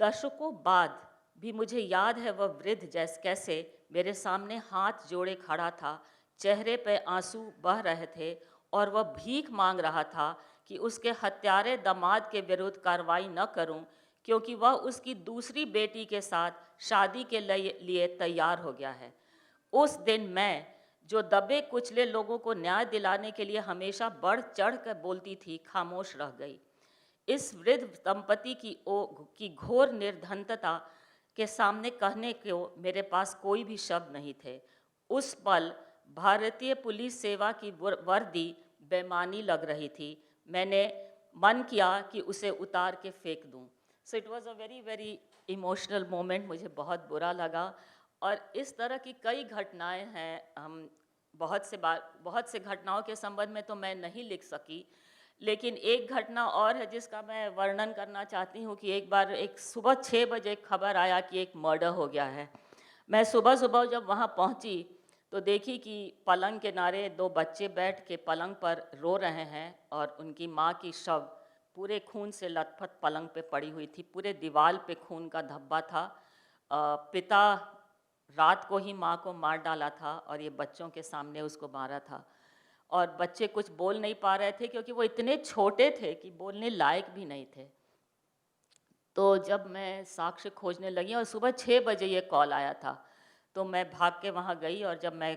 दशकों बाद भी मुझे याद है वह वृद्ध कैसे मेरे सामने हाथ जोड़े खड़ा था, चेहरे पे आंसू बह रहे थे और वह भीख मांग रहा था कि उसके हत्यारे दामाद के विरुद्ध कार्रवाई न करूं क्योंकि वह उसकी दूसरी बेटी के साथ शादी के लिए तैयार हो गया है। उस दिन मैं जो दबे कुचले लोगों को न्याय दिलाने के लिए हमेशा बढ़ चढ़ कर बोलती थी, खामोश रह गई। इस वृद्ध दंपति की घोर निर्धनता के सामने कहने को मेरे पास कोई भी शब्द नहीं थे। उस पल भारतीय पुलिस सेवा की वर्दी बेमानी लग रही थी। मैंने मन किया कि उसे उतार के फेंक दूं। So it was a very very emotional moment. मुझे बहुत बुरा लगा और इस तरह की कई घटनाएं हैं। हम बहुत से घटनाओं के संबंध में तो मैं नहीं लिख सकी, लेकिन एक घटना और है जिसका मैं वर्णन करना चाहती हूँ कि एक बार एक सुबह 6 बजे खबर आया कि एक मर्डर हो गया है। मैं सुबह सुबह जब वहाँ पहुँची तो देखी कि पलंग के किनारे 2 बच्चे बैठ के पलंग पर रो रहे हैं और उनकी माँ की शव पूरे खून से लथपथ पलंग पे पड़ी हुई थी। पूरे दीवार पे खून का धब्बा था। पिता रात को ही माँ को मार डाला था और ये बच्चों के सामने उसको मारा था और बच्चे कुछ बोल नहीं पा रहे थे क्योंकि वो इतने छोटे थे कि बोलने लायक भी नहीं थे। तो जब मैं साक्ष्य खोजने लगी और सुबह 6 बजे ये कॉल आया था तो मैं भाग के वहाँ गई और जब मैं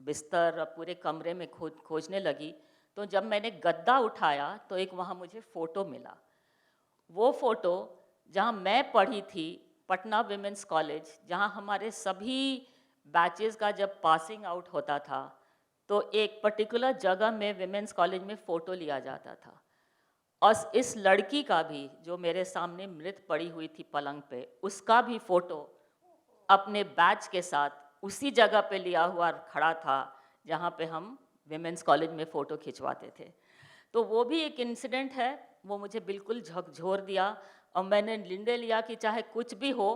बिस्तर और पूरे कमरे में खोजने लगी तो जब मैंने गद्दा उठाया तो एक वहाँ मुझे फ़ोटो मिला। वो फ़ोटो जहाँ मैं पढ़ी थी पटना विमेंस कॉलेज, जहाँ हमारे सभी बैचेस का जब पासिंग आउट होता था तो एक पर्टिकुलर जगह में विमेंस कॉलेज में फ़ोटो लिया जाता था और इस लड़की का भी जो मेरे सामने मृत पड़ी हुई थी पलंग पे, उसका भी फ़ोटो अपने बैच के साथ उसी जगह पे लिया हुआ खड़ा था जहाँ पे हम विमेंस कॉलेज में फ़ोटो खिंचवाते थे। तो वो भी एक इंसिडेंट है, वो मुझे बिल्कुल झकझोर दिया और मैंने निर्णय लिया कि चाहे कुछ भी हो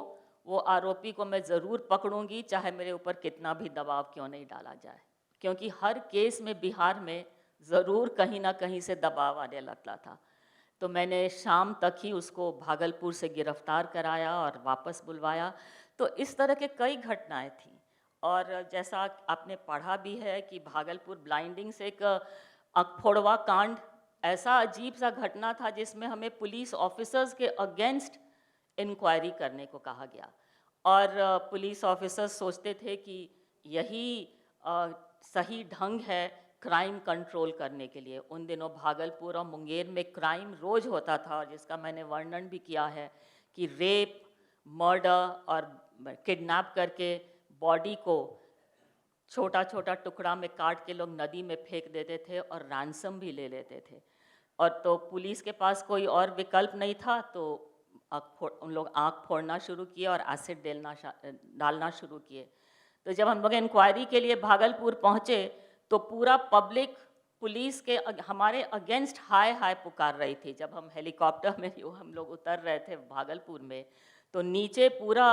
वो आरोपी को मैं ज़रूर पकड़ूंगी, चाहे मेरे ऊपर कितना भी दबाव क्यों नहीं डाला जाए, क्योंकि हर केस में बिहार में ज़रूर कहीं ना कहीं से दबाव आने लगता था। तो मैंने शाम तक ही उसको भागलपुर से गिरफ्तार कराया और वापस बुलवाया। तो इस तरह के कई घटनाएं थी और जैसा आपने पढ़ा भी है कि भागलपुर ब्लाइंडिंग से एक अखफोड़वा कांड ऐसा अजीब सा घटना था जिसमें हमें पुलिस ऑफिसर्स के अगेंस्ट इंक्वायरी करने को कहा गया और पुलिस ऑफिसर्स सोचते थे कि यही सही ढंग है क्राइम कंट्रोल करने के लिए। उन दिनों भागलपुर और मुंगेर में क्राइम रोज होता था जिसका मैंने वर्णन भी किया है कि रेप, मर्डर और किडनैप करके बॉडी को छोटा छोटा टुकड़ा में काट के लोग नदी में फेंक देते थे और रैंसम भी ले लेते थे। और तो पुलिस के पास कोई और विकल्प नहीं था तो उन लोग आँख फोड़ना शुरू किए और एसिड डालना शुरू किए। तो जब हम लोग इंक्वायरी के लिए भागलपुर पहुँचे तो पूरा पब्लिक पुलिस के हमारे अगेंस्ट हाय हाय पुकार रही थी। जब हम हेलीकॉप्टर में हम लोग उतर रहे थे भागलपुर में तो नीचे पूरा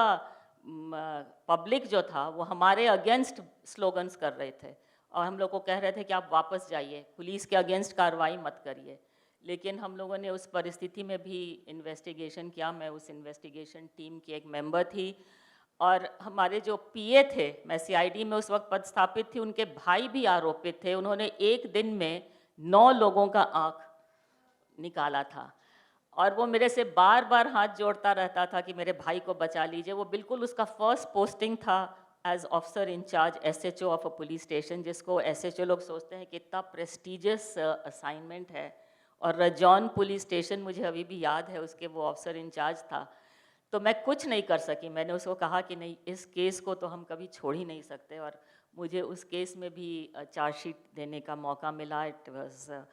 पब्लिक जो था वो हमारे अगेंस्ट स्लोगन्स कर रहे थे और हम लोग को कह रहे थे कि आप वापस जाइए, पुलिस के अगेंस्ट कार्रवाई मत करिए। लेकिन हम लोगों ने उस परिस्थिति में भी इन्वेस्टिगेशन किया। मैं उस इन्वेस्टिगेशन टीम की एक मेंबर थी और हमारे जो पीए थे, मैं सीआईडी में उस वक्त पदस्थापित थी, उनके भाई भी आरोपित थे। उन्होंने एक दिन में 9 लोगों का आँख निकाला था और वो मेरे से बार बार हाथ जोड़ता रहता था कि मेरे भाई को बचा लीजिए। वो बिल्कुल उसका फर्स्ट पोस्टिंग था as officer in charge SHO of a police station, जिसको एसएचओ लोग सोचते हैं कि इतना प्रेस्टिजियस असाइनमेंट है। और रजौन पुलिस स्टेशन मुझे अभी भी याद है, उसके वो ऑफिसर इंचार्ज था। तो मैं कुछ नहीं कर सकी। मैंने उसको कहा कि नहीं, इस केस को तो हम कभी छोड़ ही नहीं सकते, और मुझे उस केस में भी चार्जशीट देने का मौका मिला। इट वाज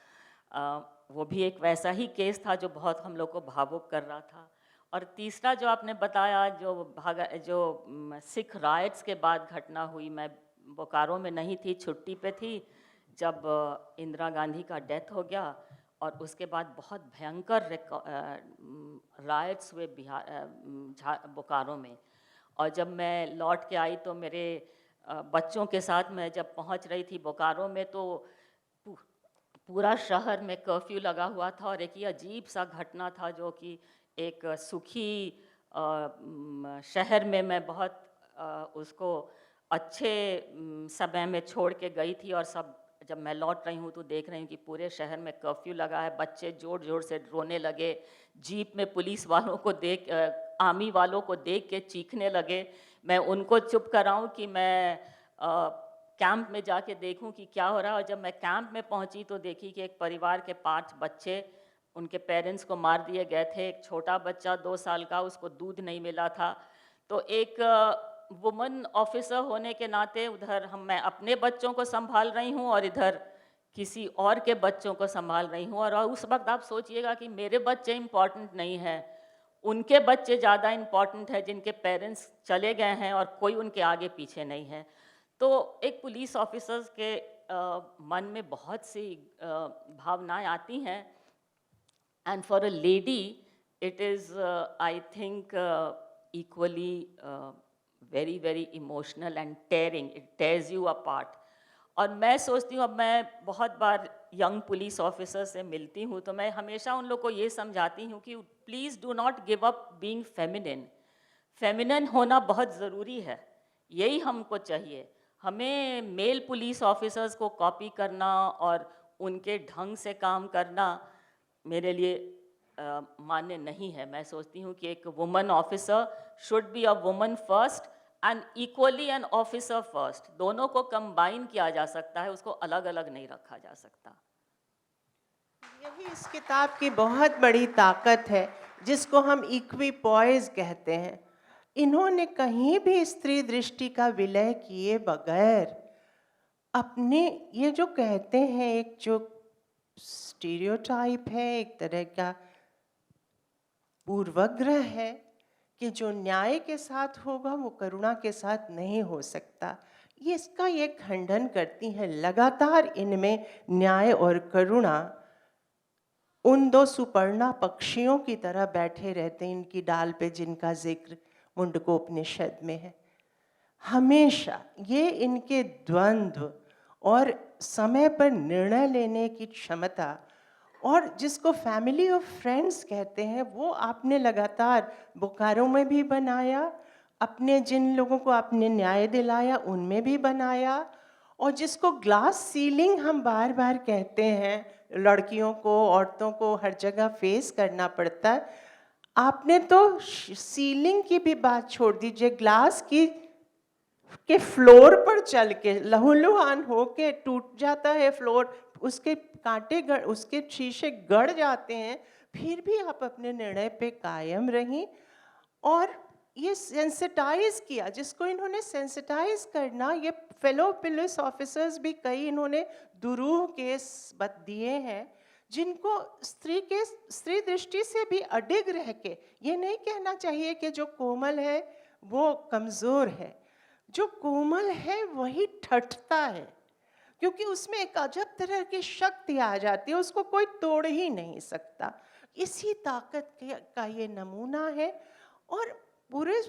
वो भी एक वैसा ही केस था जो बहुत हम लोग को भावुक कर रहा था। और तीसरा जो आपने बताया, जो सिख राइट्स के बाद घटना हुई, मैं बोकारो में नहीं थी, छुट्टी पे थी जब इंदिरा गांधी का डेथ हो गया, और उसके बाद बहुत भयंकर राइट्स हुए बोकारो में। और जब मैं लौट के आई तो मेरे बच्चों के साथ मैं जब पहुंच रही थी बोकारो में, तो पूरा शहर में कर्फ्यू लगा हुआ था, और एक ये अजीब सा घटना था जो कि एक सुखी शहर में मैं बहुत उसको अच्छे समय में छोड़ के गई थी, और सब जब मैं लौट रही हूँ तो देख रही हूँ कि पूरे शहर में कर्फ्यू लगा है। बच्चे ज़ोर ज़ोर से रोने लगे, जीप में पुलिस वालों को देख आर्मी वालों को देख के चीखने लगे। मैं उनको चुप कराऊं कि मैं कैंप में जाके देखूं कि क्या हो रहा है। और जब मैं कैंप में पहुंची तो देखी कि एक परिवार के 5 बच्चे, उनके पेरेंट्स को मार दिए गए थे। एक छोटा बच्चा 2 साल का, उसको दूध नहीं मिला था। तो एक वुमन ऑफिसर होने के नाते उधर मैं अपने बच्चों को संभाल रही हूँ और इधर किसी और के बच्चों को संभाल रही हूँ। और उस वक्त आप सोचिएगा कि मेरे बच्चे इम्पॉर्टेंट नहीं हैं, उनके बच्चे ज़्यादा इम्पॉर्टेंट है जिनके पेरेंट्स चले गए हैं और कोई उनके आगे पीछे नहीं है। तो एक पुलिस ऑफिसर्स के मन में बहुत सी भावनाएं आती हैं, and for a lady it is I think equally very very emotional and tearing. It tears you apart. और मैं सोचती हूँ, अब मैं बहुत बार यंग पुलिस ऑफिसर से मिलती हूँ तो मैं हमेशा उन लोग को ये समझाती हूँ कि please do not give up being feminine. Feminine होना बहुत ज़रूरी है, यही हमको चाहिए। हमें मेल पुलिस ऑफिसर्स को कॉपी करना और उनके ढंग से काम करना मेरे लिए मान्य नहीं है। मैं सोचती हूँ कि एक woman officer should be a woman first and equally an officer first. दोनों को कंबाइन किया जा सकता है, उसको अलग अलग नहीं रखा जा सकता। यही इस किताब की बहुत बड़ी ताकत है, जिसको हम इक्विपॉइज कहते हैं। इन्होंने कहीं भी स्त्री दृष्टि का विलय किए बगैर अपने ये जो कहते हैं, एक जो स्टीरियोटाइप है, एक तरह का पूर्वाग्रह है कि जो न्याय के साथ होगा वो करुणा के साथ नहीं हो सकता, ये इसका ये खंडन करती है। लगातार इनमें न्याय और करुणा उन 2 सुपर्णा पक्षियों की तरह बैठे रहते हैं इनकी डाल पे, जिनका जिक्र मुंडकोपनिषद में है। हमेशा ये इनके द्वंद्व और समय पर निर्णय लेने की क्षमता, और जिसको फैमिली ऑफ फ्रेंड्स कहते हैं, वो आपने लगातार बोकारो में भी बनाया, अपने जिन लोगों को आपने न्याय दिलाया उनमें भी बनाया, और जिसको ग्लास सीलिंग हम बार बार कहते हैं, लड़कियों को, औरतों को हर जगह फेस करना पड़ता है, आपने तो सीलिंग की भी बात छोड़ दीजिए, ग्लास की के फ्लोर पर चल के लहूलुहान हो के टूट जाता है फ्लोर, उसके कांटे उसके शीशे गड़ जाते हैं, फिर भी आप अपने निर्णय पे कायम रहीं। और ये सेंसिटाइज किया, जिसको इन्होंने सेंसिटाइज करना, ये फेलो पुलिस ऑफिसर्स भी कई इन्होंने दुरूह केस दिए हैं, जिनको स्त्री दृष्टि से भी अडिग रह के, ये नहीं कहना चाहिए कि जो कोमल है वो कमज़ोर है, जो कोमल है वही ठठता है, क्योंकि उसमें एक अजब तरह की शक्ति आ जाती है, उसको कोई तोड़ ही नहीं सकता। इसी ताकत का ये नमूना है। और पूरे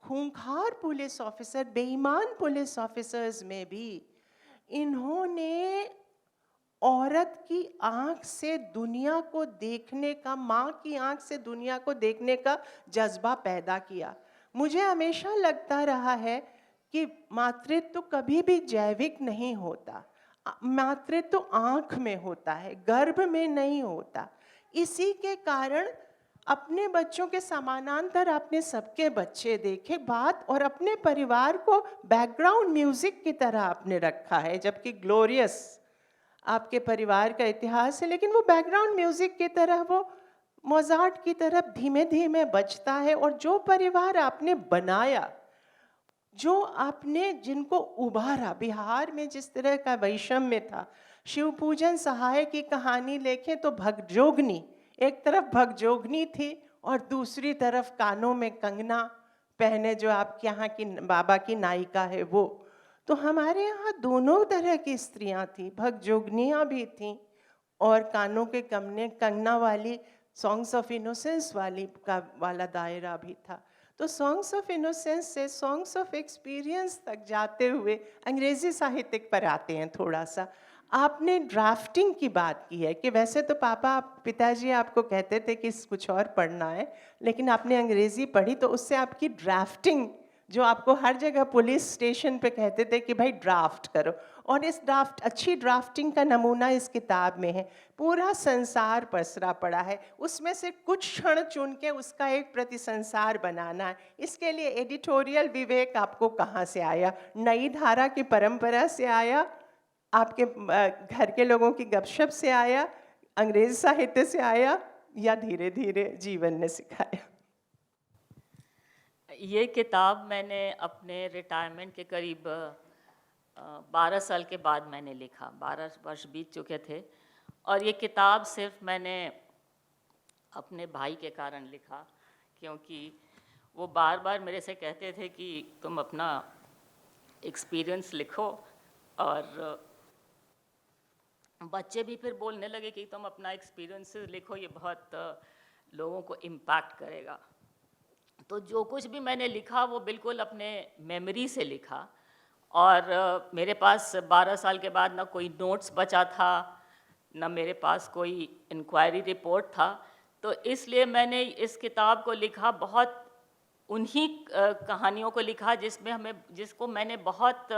खूंखार पुलिस ऑफिसर, बेईमान पुलिस ऑफिसर्स में भी इन्होंने औरत की आंख से दुनिया को देखने का, माँ की आंख से दुनिया को देखने का जज्बा पैदा किया। मुझे हमेशा लगता रहा है कि मातृत्व कभी भी जैविक नहीं होता, मातृत्व आँख में होता है, गर्भ में नहीं होता। इसी के कारण अपने बच्चों के समानांतर आपने सबके बच्चे देखे बात, और अपने परिवार को बैकग्राउंड म्यूजिक की तरह आपने रखा है, जबकि ग्लोरियस आपके परिवार का इतिहास है, लेकिन वो बैकग्राउंड म्यूजिक की तरह मोज़ार्ट की तरफ धीमे धीमे बजता है। और जो परिवार आपने बनाया, जो आपने जिनको उभारा, बिहार में जिस तरह का वैषम्य था, शिवपूजन सहाय की कहानी लेखें तो भगजोगनी, एक तरफ भगजोगनी थी और दूसरी तरफ कानों में कंगना पहने जो आपके यहाँ की बाबा की नायिका है वो। तो हमारे यहाँ दोनों तरह की स्त्रियाँ थीं, भगजोगनियाँ भी थीं और कानों के कंगना वाली सॉन्ग्स ऑफ इनोसेंस वाला दायरा भी था। तो सॉन्ग्स ऑफ इनोसेंस से सॉन्ग्स ऑफ एक्सपीरियंस तक जाते हुए अंग्रेज़ी साहित्यिक पर आते हैं थोड़ा सा। आपने ड्राफ्टिंग की बात की है कि वैसे तो पिताजी आपको कहते थे कि कुछ और पढ़ना है, लेकिन आपने अंग्रेज़ी पढ़ी तो उससे आपकी ड्राफ्टिंग, जो आपको हर जगह पुलिस स्टेशन पे कहते थे कि भाई ड्राफ्ट करो, और इस अच्छी ड्राफ्टिंग का नमूना इस किताब में है। पूरा संसार पसरा पड़ा है, उसमें से कुछ क्षण चुन के उसका एक प्रति संसार बनाना है। इसके लिए एडिटोरियल विवेक आपको कहाँ से आया? नई धारा की परंपरा से आया, आपके घर के लोगों की गपशप से आया, अंग्रेज़ी साहित्य से आया, या धीरे धीरे जीवन ने सिखाया? ये किताब मैंने अपने रिटायरमेंट के करीब 12 साल के बाद मैंने लिखा। 12 वर्ष बीत चुके थे और ये किताब सिर्फ मैंने अपने भाई के कारण लिखा, क्योंकि वो बार बार मेरे से कहते थे कि तुम अपना एक्सपीरियंस लिखो, और बच्चे भी फिर बोलने लगे कि तुम अपना एक्सपीरियंस लिखो, ये बहुत लोगों को इम्पैक्ट करेगा। तो जो कुछ भी मैंने लिखा वो बिल्कुल अपने मेमोरी से लिखा, और मेरे पास 12 साल के बाद ना कोई नोट्स बचा था, ना मेरे पास कोई इंक्वायरी रिपोर्ट था। तो इसलिए मैंने इस किताब को लिखा, बहुत उन्हीं कहानियों को लिखा जिसको मैंने बहुत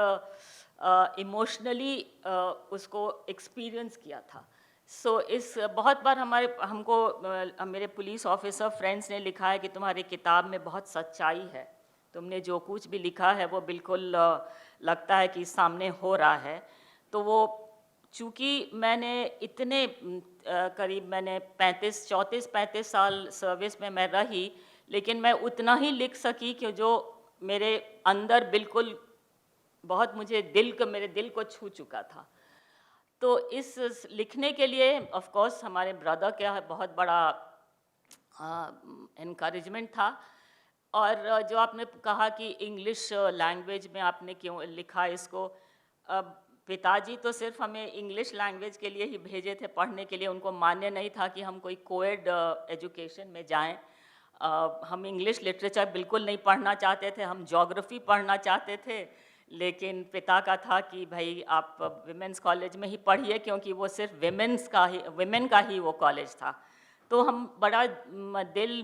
इमोशनली उसको एक्सपीरियंस किया था। इस बहुत बार मेरे पुलिस ऑफिसर फ्रेंड्स ने लिखा है कि तुम्हारी किताब में बहुत सच्चाई है, तुमने जो कुछ भी लिखा है वो बिल्कुल लगता है कि सामने हो रहा है। तो वो चूँकि मैंने इतने करीब मैंने 34-35 साल सर्विस में मैं रही, लेकिन मैं उतना ही लिख सकी कि जो मेरे अंदर बिल्कुल बहुत मेरे दिल को छू चुका था। तो इस लिखने के लिए ऑफ कोर्स हमारे ब्रदर का बहुत बड़ा एनकरेजमेंट था। और जो आपने कहा कि इंग्लिश लैंग्वेज में आपने क्यों लिखा इसको, पिताजी तो सिर्फ हमें इंग्लिश लैंग्वेज के लिए ही भेजे थे पढ़ने के लिए, उनको मान्य नहीं था कि हम कोई कोएड एजुकेशन में जाएं। हम इंग्लिश लिटरेचर बिल्कुल नहीं पढ़ना चाहते थे, हम ज्योग्राफी पढ़ना चाहते थे, लेकिन पिता का था कि भाई आप विमेंस कॉलेज में ही पढ़िए, क्योंकि वो सिर्फ विमेन का ही वो कॉलेज था। तो हम बड़ा दिल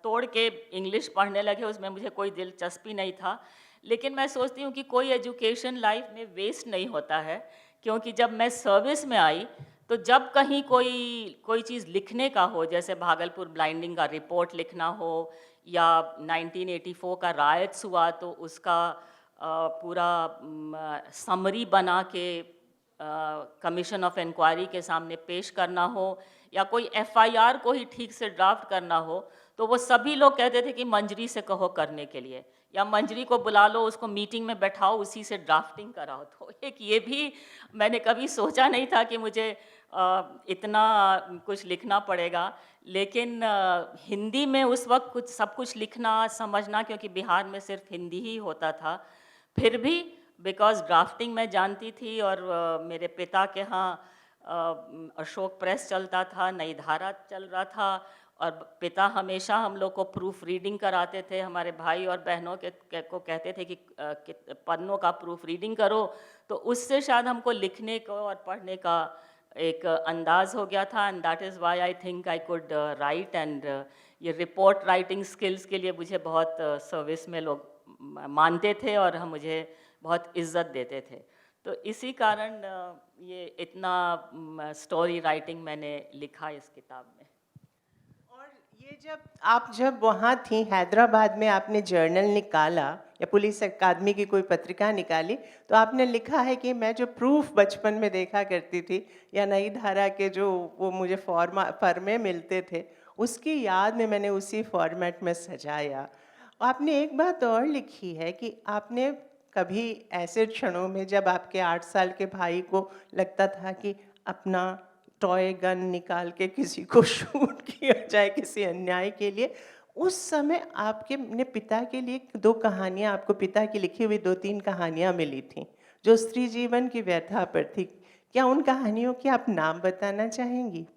तोड़ के इंग्लिश पढ़ने लगे, उसमें मुझे कोई दिलचस्पी नहीं था। लेकिन मैं सोचती हूँ कि कोई एजुकेशन लाइफ में वेस्ट नहीं होता है, क्योंकि जब मैं सर्विस में आई तो जब कहीं कोई चीज़ लिखने का हो, जैसे भागलपुर ब्लाइंडिंग का रिपोर्ट लिखना हो, या 1984 का रायट्स हुआ तो उसका पूरा समरी बना के कमीशन ऑफ इंक्वायरी के सामने पेश करना हो, या कोई एफआईआर को ही ठीक से ड्राफ्ट करना हो, तो वो सभी लोग कहते थे कि मंजरी से कहो करने के लिए, या मंजरी को बुला लो, उसको मीटिंग में बैठाओ, उसी से ड्राफ्टिंग कराओ। तो एक ये भी मैंने कभी सोचा नहीं था कि मुझे इतना कुछ लिखना पड़ेगा। लेकिन हिंदी में उस वक्त सब कुछ लिखना समझना, क्योंकि बिहार में सिर्फ हिंदी ही होता था, फिर भी बिकॉज ड्राफ्टिंग मैं जानती थी, और मेरे पिता के यहाँ अशोक प्रेस चलता था, नई धारा चल रहा था, और पिता हमेशा हम लोग को प्रूफ रीडिंग कराते थे। हमारे भाई और बहनों को कहते थे कि पन्नों का प्रूफ रीडिंग करो, तो उससे शायद हमको लिखने को और पढ़ने का एक अंदाज़ हो गया था। And that is why I think I could write. And ये रिपोर्ट राइटिंग स्किल्स के लिए मुझे बहुत सर्विस में लोग मानते थे और हम मुझे बहुत इज्जत देते थे। तो इसी कारण ये इतना स्टोरी राइटिंग मैंने लिखा इस किताब में। और ये जब वहाँ थी हैदराबाद में, आपने जर्नल निकाला या पुलिस अकादमी की कोई पत्रिका निकाली, तो आपने लिखा है कि मैं जो प्रूफ बचपन में देखा करती थी या नई धारा के जो वो मुझे फॉर्मे मिलते थे, उसकी याद में मैंने उसी फॉर्मेट में सजाया। आपने एक बात और लिखी है कि आपने कभी ऐसे क्षणों में जब आपके 8 साल के भाई को लगता था कि अपना टॉय गन निकाल के किसी को शूट किया जाए किसी अन्याय के लिए, उस समय आपके ने पिता के लिए 2 कहानियाँ, आपको पिता की लिखी हुई 2-3 कहानियाँ मिली थीं जो स्त्री जीवन की व्यथा पर थी। क्या उन कहानियों के आप नाम बताना चाहेंगी?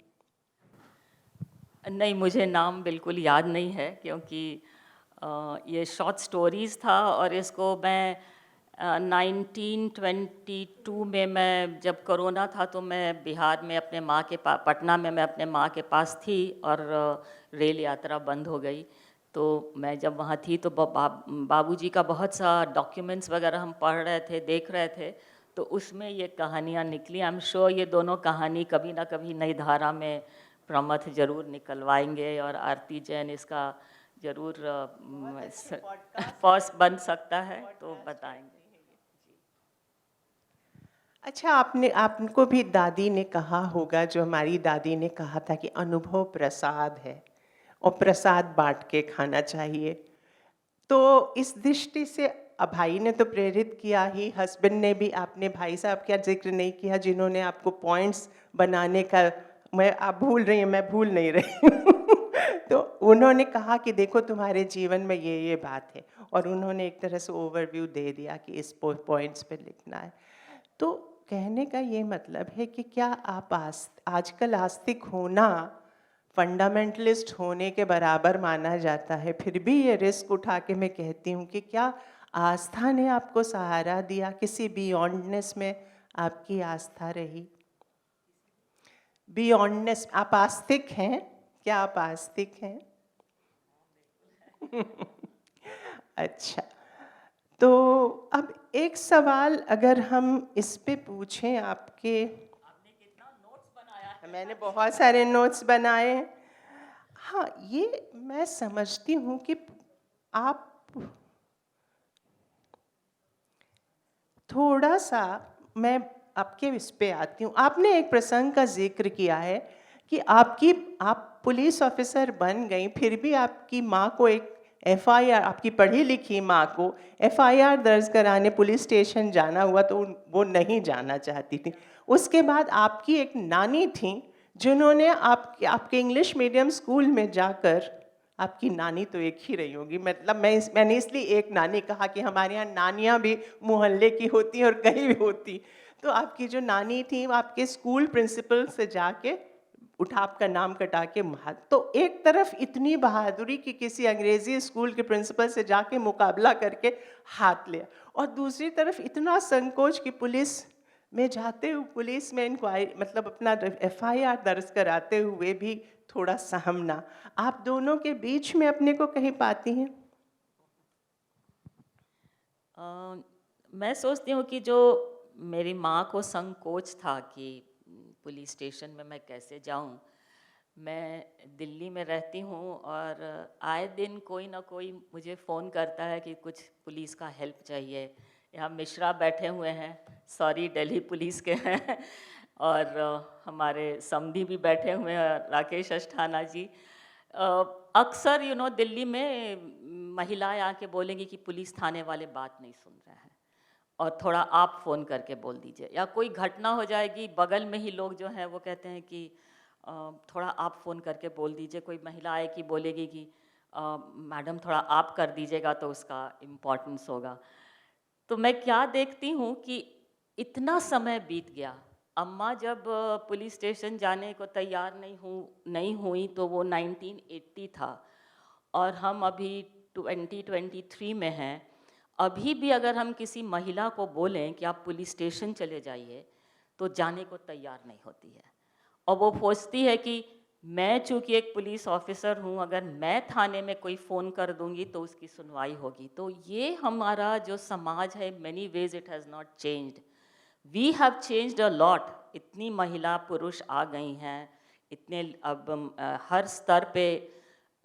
नहीं, मुझे नाम बिल्कुल याद नहीं है, क्योंकि ये शॉर्ट स्टोरीज़ था और इसको मैं 1922 में, मैं जब कोरोना था तो मैं बिहार में अपने माँ के पास, पटना में मैं अपने माँ के पास थी और रेल यात्रा बंद हो गई। तो मैं जब वहाँ थी तो बाबूजी का बहुत सा डॉक्यूमेंट्स वगैरह हम पढ़ रहे थे, देख रहे थे, तो उसमें ये कहानियाँ निकली। आई एम श्योर ये दोनों कहानी कभी ना कभी नई धारा में प्रमथ जरूर निकलवाएंगे और आरती जैन इसका जरूर फर्स्ट बन सकता है, तो बताएंगे। अच्छा, आपको भी दादी ने कहा होगा, जो हमारी दादी ने कहा था कि अनुभव प्रसाद है और प्रसाद बांट के खाना चाहिए। तो इस दृष्टि से भाई ने तो प्रेरित किया ही, हस्बैंड ने भी। आपने भाई साहब का जिक्र नहीं किया जिन्होंने आपको पॉइंट्स बनाने का, आप भूल रही हैं, मैं भूल नहीं रही हूँ। तो उन्होंने कहा कि देखो तुम्हारे जीवन में ये बात है, और उन्होंने एक तरह से ओवरव्यू दे दिया कि इस पॉइंट्स पे लिखना है। तो कहने का ये मतलब है कि क्या आप आजकल आस्तिक होना फंडामेंटलिस्ट होने के बराबर माना जाता है? फिर भी ये रिस्क उठा के मैं कहती हूँ कि क्या आस्था ने आपको सहारा दिया? किसी बियॉन्डनेस में आपकी आस्था रही? बियॉन्डनेस, आप आस्तिक हैं? क्या आप आस्तिक हैं? अच्छा, तो अब एक सवाल अगर हम इस पे पूछें आपके, आपने कितना नोट्स बनाया है? मैंने बहुत सारे नोट्स बनाए हैं। हाँ, ये मैं समझती हूँ कि आप थोड़ा सा, मैं आपके इस पे आती हूँ। आपने एक प्रसंग का जिक्र किया है कि आप पुलिस ऑफिसर बन गई, फिर भी आपकी माँ को एक एफआईआर, आपकी पढ़ी लिखी माँ को एफआईआर दर्ज कराने पुलिस स्टेशन जाना हुआ, तो वो नहीं जाना चाहती थी। उसके बाद आपकी एक नानी थी जिन्होंने आपके इंग्लिश मीडियम स्कूल में जाकर, आपकी नानी तो एक ही रही होगी, मतलब मैंने इसलिए एक नानी कहा कि हमारे यहाँ नानियाँ भी मोहल्ले की होती और कहीं भी होती। तो आपकी जो नानी थी वो आपके स्कूल प्रिंसिपल से जाके आपका नाम कटा के तो एक तरफ इतनी बहादुरी कि किसी अंग्रेजी स्कूल के प्रिंसिपल से जाके मुकाबला करके हाथ लिया, और दूसरी तरफ इतना संकोच कि पुलिस में जाते हुए, पुलिस में इंक्वायरी, मतलब अपना एफआईआर दर्ज कराते हुए भी थोड़ा सहमना। आप दोनों के बीच में अपने को कहीं पाती हैं? मैं सोचती हूँ कि जो मेरी माँ को संकोच था कि पुलिस स्टेशन में मैं कैसे जाऊँ, मैं दिल्ली में रहती हूँ और आए दिन कोई ना कोई मुझे फ़ोन करता है कि कुछ पुलिस का हेल्प चाहिए। यहाँ मिश्रा बैठे हुए हैं, सॉरी दिल्ली पुलिस के हैं, और हमारे समधी भी बैठे हुए हैं, राकेश अस्थाना जी। अक्सर दिल्ली में महिलाएं आके बोलेंगी कि पुलिस थाने वाले बात नहीं सुन रहे हैं और थोड़ा आप फ़ोन करके बोल दीजिए, या कोई घटना हो जाएगी बगल में ही लोग जो हैं वो कहते हैं कि थोड़ा आप फ़ोन करके बोल दीजिए। कोई महिला आए कि बोलेगी कि मैडम थोड़ा आप कर दीजिएगा तो उसका इम्पोर्टेंस होगा। तो मैं क्या देखती हूँ कि इतना समय बीत गया, अम्मा जब पुलिस स्टेशन जाने को तैयार नहीं हुई तो वो 1980 था और हम अभी 2023 में हैं। अभी भी अगर हम किसी महिला को बोलें कि आप पुलिस स्टेशन चले जाइए तो जाने को तैयार नहीं होती है, और वो सोचती है कि मैं चूँकि एक पुलिस ऑफिसर हूँ, अगर मैं थाने में कोई फ़ोन कर दूँगी तो उसकी सुनवाई होगी। तो ये हमारा जो समाज है, many ways it has not changed, we have changed a lot. इतनी महिला पुरुष आ गई हैं, इतने अब हर स्तर पे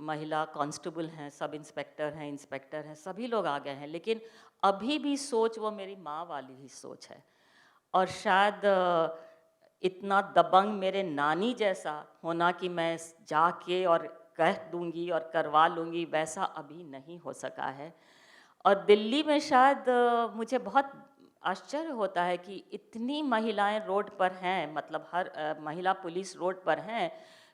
महिला कांस्टेबल हैं, सब इंस्पेक्टर हैं, इंस्पेक्टर हैं, सभी लोग आ गए हैं, लेकिन अभी भी सोच वो मेरी माँ वाली ही सोच है। और शायद इतना दबंग मेरे नानी जैसा होना कि मैं जाके और कह दूंगी और करवा लूँगी, वैसा अभी नहीं हो सका है। और दिल्ली में शायद मुझे बहुत आश्चर्य होता है कि इतनी महिलाएं रोड पर हैं, मतलब हर महिला पुलिस रोड पर हैं,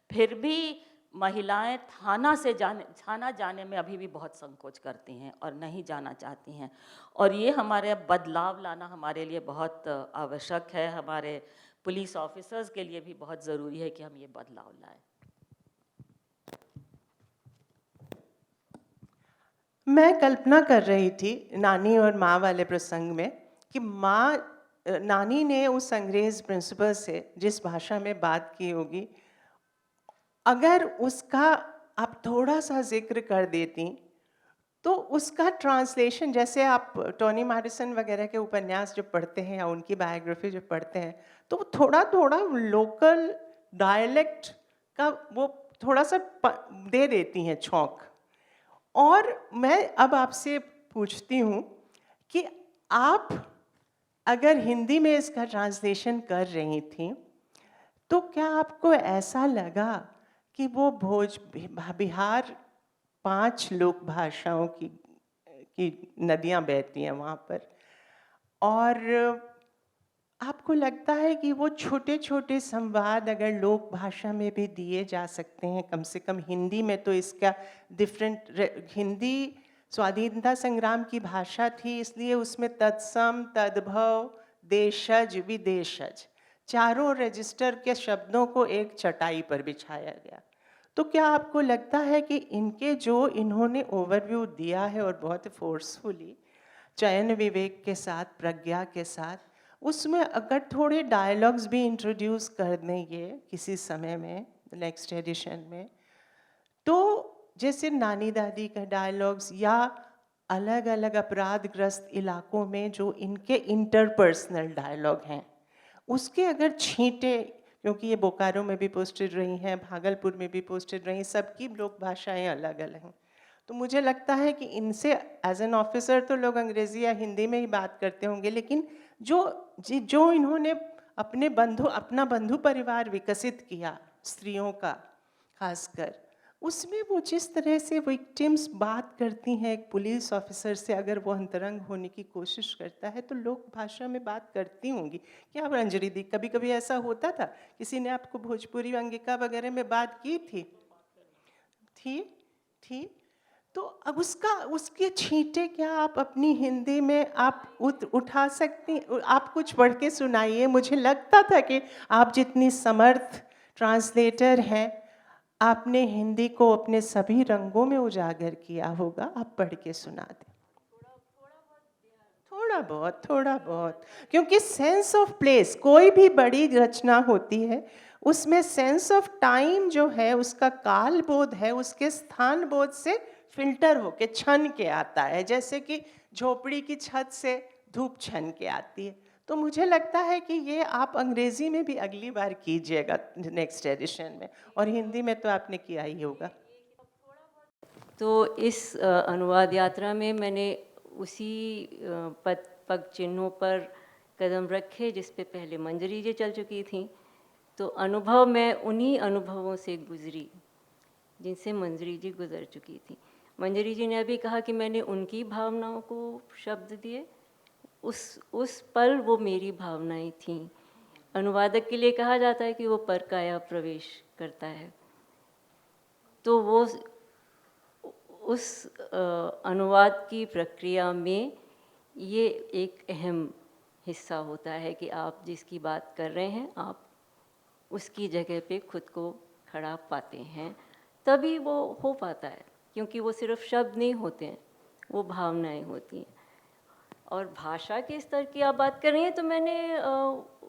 फिर भी महिलाएं थाना जाने में अभी भी बहुत संकोच करती हैं और नहीं जाना चाहती हैं। और ये हमारे बदलाव लाना हमारे लिए बहुत आवश्यक है, हमारे पुलिस ऑफिसर्स के लिए भी बहुत ज़रूरी है कि हम ये बदलाव लाएं। मैं कल्पना कर रही थी नानी और माँ वाले प्रसंग में कि नानी ने उस अंग्रेज प्रिंसिपल से जिस भाषा में बात की होगी, अगर उसका आप थोड़ा सा जिक्र कर देती तो उसका ट्रांसलेशन, जैसे आप टोनी मॉरिसन वगैरह के उपन्यास जो पढ़ते हैं या उनकी बायोग्राफी जो पढ़ते हैं, तो थोड़ा थोड़ा लोकल डायलेक्ट का वो थोड़ा सा दे देती हैं छौंक। और मैं अब आपसे पूछती हूँ कि आप अगर हिंदी में इसका ट्रांसलेशन कर रही थी तो क्या आपको ऐसा लगा कि वो बिहार 5 लोक भाषाओं की नदियाँ बहती हैं वहाँ पर, और आपको लगता है कि वो छोटे छोटे संवाद अगर लोक भाषा में भी दिए जा सकते हैं, कम से कम हिंदी में तो इसका हिंदी स्वाधीनता संग्राम की भाषा थी, इसलिए उसमें तत्सम, तद्भव, देशज, विदेशज चारों रजिस्टर के शब्दों को एक चटाई पर बिछाया गया। तो क्या आपको लगता है कि इन्होंने ओवरव्यू दिया है और बहुत फोर्सफुली चयन विवेक के साथ, प्रज्ञा के साथ, उसमें अगर थोड़े डायलॉग्स भी इंट्रोड्यूस कर देंगे किसी समय में नेक्स्ट एडिशन में, तो जैसे नानी दादी का डायलॉग्स या अलग अलग अपराधग्रस्त इलाकों में जो इनके इंटरपर्सनल डायलॉग हैं, उसके अगर छींटे, क्योंकि ये बोकारो में भी पोस्टेड रही हैं, भागलपुर में भी पोस्टेड रही, सबकी लोक भाषाएँ अलग अलग हैं, तो मुझे लगता है कि इनसे एज एन ऑफिसर तो लोग अंग्रेज़ी या हिंदी में ही बात करते होंगे, लेकिन जो इन्होंने अपना बंधु परिवार विकसित किया स्त्रियों का खासकर, उसमें वो जिस तरह से विक्टिम्स बात करती हैं एक पुलिस ऑफिसर से, अगर वो अंतरंग होने की कोशिश करता है तो लोक भाषा में बात करती होंगी। क्या अंजलि दी, कभी कभी ऐसा होता था किसी ने आपको भोजपुरी अंगिका वगैरह में बात की थी? तो अब उसके छींटे क्या आप अपनी हिंदी में आप उठा सकती? आप कुछ पढ़ के सुनाइए। मुझे लगता था कि आप जितनी समर्थ ट्रांसलेटर हैं, आपने हिंदी को अपने सभी रंगों में उजागर किया होगा। आप पढ़ के सुना दें थोड़ा बहुत, क्योंकि सेंस ऑफ प्लेस, कोई भी बड़ी रचना होती है उसमें सेंस ऑफ टाइम जो है, उसका काल बोध है, उसके स्थान बोध से फिल्टर होके छन के आता है, जैसे कि झोपड़ी की छत से धूप छन के आती है। तो मुझे लगता है कि ये आप अंग्रेजी में भी अगली बार कीजिएगा नेक्स्ट एडिशन में, और हिंदी में तो आपने किया ही होगा। तो इस अनुवाद यात्रा में मैंने उसी पग चिन्हों पर कदम रखे जिस पे पहले मंजरी जी चल चुकी थी। तो अनुभव, मैं उन्हीं अनुभवों से गुजरी जिनसे मंजरी जी गुजर चुकी थी। मंजरी जी ने अभी कहा कि मैंने उनकी भावनाओं को शब्द दिए, उस पल वो मेरी भावनाएं थीं। अनुवादक के लिए कहा जाता है कि वो परकाया प्रवेश करता है, तो वो उस अनुवाद की प्रक्रिया में ये एक अहम हिस्सा होता है कि आप जिसकी बात कर रहे हैं, आप उसकी जगह पे खुद को खड़ा पाते हैं, तभी वो हो पाता है, क्योंकि वो सिर्फ शब्द नहीं होते हैं, वो भावनाएं होती हैं। और भाषा के स्तर की आप बात कर रही हैं, तो मैंने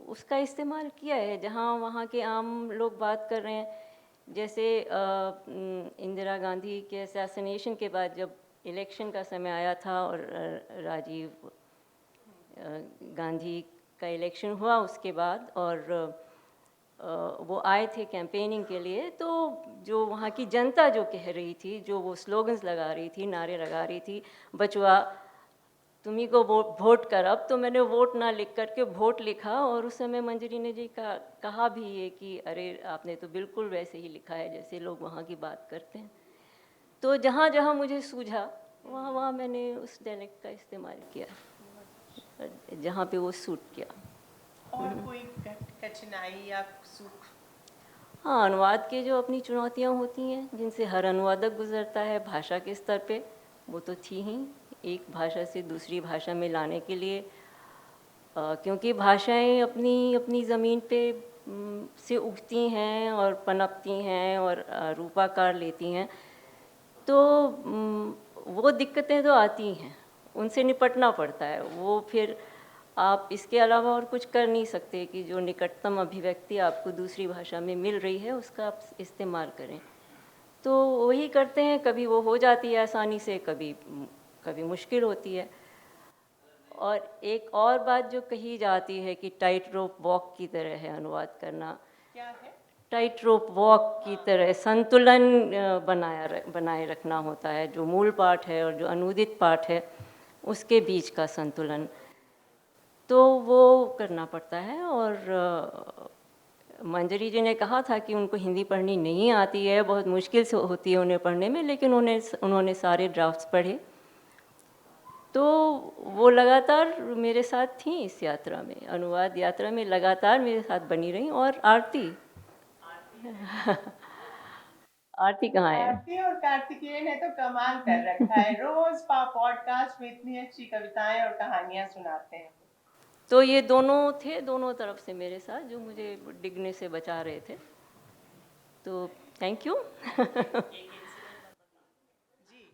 उसका इस्तेमाल किया है जहाँ वहाँ के आम लोग बात कर रहे हैं। जैसे इंदिरा गांधी के असैसिनेशन के बाद जब इलेक्शन का समय आया था और राजीव गांधी का इलेक्शन हुआ उसके बाद, और वो आए थे कैंपेनिंग के लिए, तो जो वहाँ की जनता जो कह रही थी, जो वो स्लोगन्स लगा रही थी, नारे लगा रही थी, बचवा तुम्ही को वोट कर, अब तो मैंने वोट ना लिख करके वोट लिखा। और उस समय मंजरी ने जी कहा भी ये कि अरे आपने तो बिल्कुल वैसे ही लिखा है जैसे लोग वहाँ की बात करते हैं। तो जहाँ जहाँ मुझे सूझा वहाँ वहाँ मैंने उस डायलेक्ट का इस्तेमाल किया जहाँ पे वो सूट किया। और कोई कठिनाई या सुख? हाँ, अनुवाद के जो अपनी चुनौतियाँ होती हैं जिनसे हर अनुवादक गुजरता है भाषा के स्तर पे, वो तो थी ही। एक भाषा से दूसरी भाषा में लाने के लिए क्योंकि भाषाएं अपनी अपनी ज़मीन पे से उगती हैं और पनपती हैं और रूपाकार लेती हैं, तो वो दिक्कतें तो आती हैं, उनसे निपटना पड़ता है। वो फिर आप इसके अलावा और कुछ कर नहीं सकते कि जो निकटतम अभिव्यक्ति आपको दूसरी भाषा में मिल रही है उसका आप इस्तेमाल करें। तो वही करते हैं, कभी वो हो जाती है आसानी से, कभी मुश्किल होती है। और एक और बात जो कही जाती है कि टाइट रोप वॉक की तरह है अनुवाद करना। क्या है? टाइट रोप वॉक की तरह संतुलन बनाए रखना होता है, जो मूल पाठ है और जो अनुदित पाठ है उसके बीच का संतुलन, तो वो करना पड़ता है। और मंजरी जी ने कहा था कि उनको हिंदी पढ़नी नहीं आती है, बहुत मुश्किल से होती है उन्हें पढ़ने में, लेकिन उन्होंने सारे ड्राफ्ट्स पढ़े, तो वो लगातार मेरे साथ थी इस यात्रा में, अनुवाद यात्रा में लगातार मेरे साथ बनी रही। और आरती आरती कहाँ है? आरती और कार्तिकेय ने तो कमाल कर रखा है, रोज पॉडकास्ट में इतनी अच्छी कविताएं और कहानियां सुनाते हैं। तो ये दोनों थे, दोनों तरफ से मेरे साथ, जो मुझे डिगने से बचा रहे थे। तो थैंक यू। जी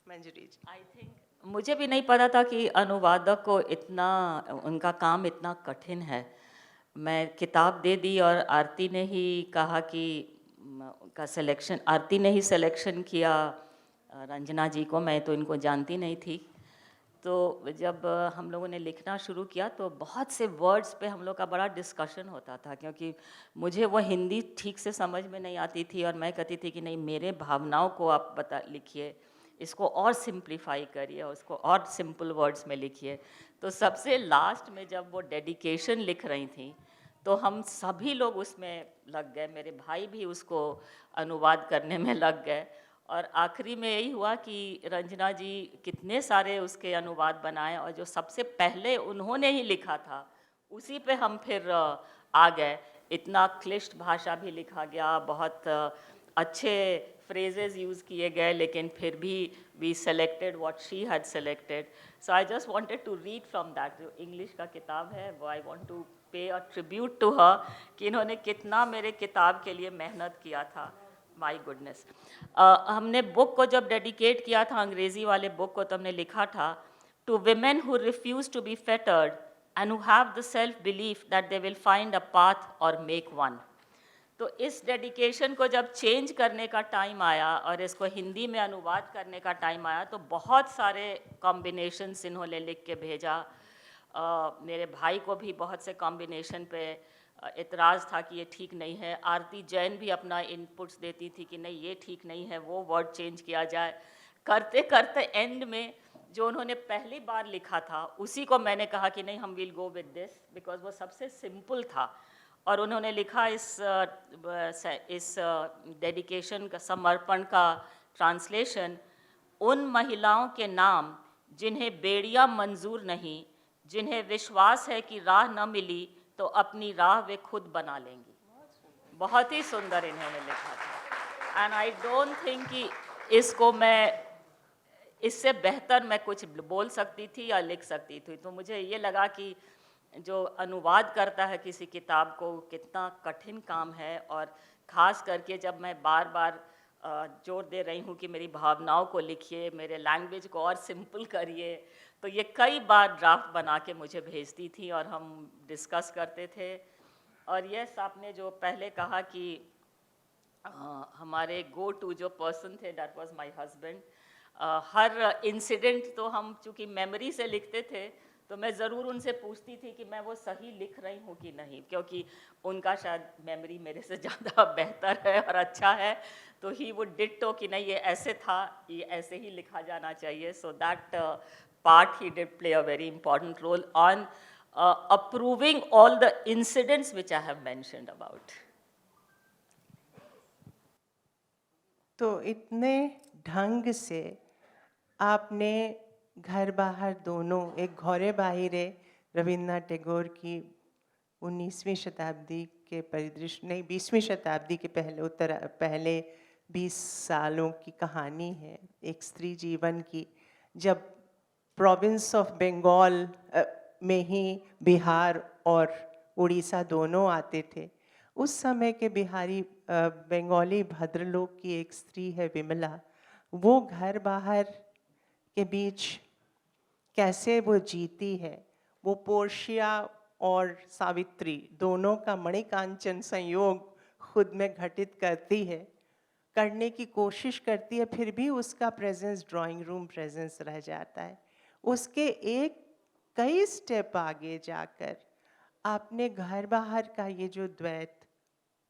मंजरी जी, आई थिंक मुझे भी नहीं पता था कि अनुवादक को इतना, उनका काम इतना कठिन है। मैं किताब दे दी और आरती ने ही कहा कि उनका सिलेक्शन, आरती ने ही सिलेक्शन किया रंजना जी को, मैं तो इनको जानती नहीं थी। तो जब हम लोगों ने लिखना शुरू किया तो बहुत से वर्ड्स पे हम लोग का बड़ा डिस्कशन होता था, क्योंकि मुझे वो हिंदी ठीक से समझ में नहीं आती थी और मैं कहती थी कि नहीं, मेरे भावनाओं को आप लिखिए, इसको और सिंप्लीफाई करिए, उसको और सिंपल वर्ड्स में लिखिए। तो सबसे लास्ट में जब वो डेडिकेशन लिख रही थी तो हम सभी लोग उसमें लग गए, मेरे भाई भी उसको अनुवाद करने में लग गए। और आखिरी में यही हुआ कि रंजना जी कितने सारे उसके अनुवाद बनाए और जो सबसे पहले उन्होंने ही लिखा था उसी पे हम फिर आ गए। इतना क्लिष्ट भाषा भी लिखा गया, बहुत अच्छे phrases यूज़ किए गए, लेकिन फिर भी we selected what she had selected. So I just wanted to read from that. जो इंग्लिश का किताब है वो I want to pay a tribute to her कि इन्होंने कितना मेरे किताब के लिए मेहनत किया था। My goodness. हमने बुक को जब डेडिकेट किया था, अंग्रेज़ी वाले बुक को, तो हमने लिखा था to women who refuse to be fettered and who have the self belief that they will find a path और मेक वन। तो इस डेडिकेशन को जब चेंज करने का टाइम आया और इसको हिंदी में अनुवाद करने का टाइम आया तो बहुत सारे कॉम्बिनेशंस इन्होंने लिख के भेजा। मेरे भाई को भी बहुत से कॉम्बिनेशन पे एतराज़ था कि ये ठीक नहीं है। आरती जैन भी अपना इनपुट्स देती थी कि नहीं ये ठीक नहीं है, वो वर्ड चेंज किया जाए। करते करते एंड में जो उन्होंने पहली बार लिखा था उसी को मैंने कहा कि नहीं, हम will go with this, because वो सबसे सिंपल था। और उन्होंने लिखा इस डेडिकेशन का, समर्पण का ट्रांसलेशन, उन महिलाओं के नाम जिन्हें बेड़ियाँ मंजूर नहीं, जिन्हें विश्वास है कि राह न मिली तो अपनी राह वे खुद बना लेंगी। बहुत ही सुंदर इन्होंने लिखा था। एंड आई डोंट थिंक कि इसको मैं, इससे बेहतर मैं कुछ बोल सकती थी या लिख सकती थी। तो मुझे ये लगा कि जो अनुवाद करता है किसी किताब को, कितना कठिन काम है। और ख़ास करके जब मैं बार बार जोर दे रही हूँ कि मेरी भावनाओं को लिखिए, मेरे लैंग्वेज को और सिंपल करिए, तो ये कई बार ड्राफ्ट बना के मुझे भेजती थी और हम डिस्कस करते थे। और यस, आपने जो पहले कहा कि हमारे गो टू जो पर्सन थे, that was my husband. Her incident तो हम चूँकि मेमोरी से लिखते थे तो मैं ज़रूर उनसे पूछती थी कि मैं वो सही लिख रही हूँ कि नहीं, क्योंकि उनका शायद मेमोरी मेरे से ज़्यादा बेहतर है और अच्छा है, तो ही वुड डिक्टो कि नहीं ये ऐसे था, ये ऐसे ही लिखा जाना चाहिए. So that part he did play a very important role on approving all the incidents which I have mentioned about. तो इतने ढंग से आपने घर बाहर दोनों, एक घोरे बाहिरे रविन्द्रनाथ टैगोर की 19वीं शताब्दी के परिदृश्य, नहीं 20वीं शताब्दी के पहले 20 सालों की कहानी है एक स्त्री जीवन की, जब प्रोविंस ऑफ बंगाल में ही बिहार और उड़ीसा दोनों आते थे. उस समय के बिहारी बंगाली भद्रलोक की एक स्त्री है विमला. वो घर बाहर के बीच कैसे वो जीती है, वो पोर्शिया और सावित्री दोनों का मणिकांचन संयोग खुद में घटित करती है, करने की कोशिश करती है, फिर भी उसका प्रेजेंस ड्राइंग रूम प्रेजेंस रह जाता है. उसके एक कई स्टेप आगे जाकर आपने घर बाहर का ये जो द्वैत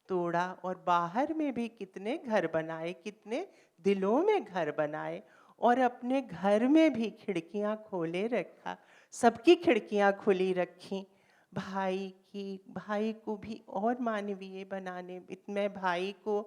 तोड़ा और बाहर में भी कितने घर बनाए, कितने दिलों में घर बनाए, और अपने घर में भी खिड़कियां खोले रखा, सबकी खिड़कियां खुली रखी. भाई को भी और मानवीय बनाने, मैं भाई को,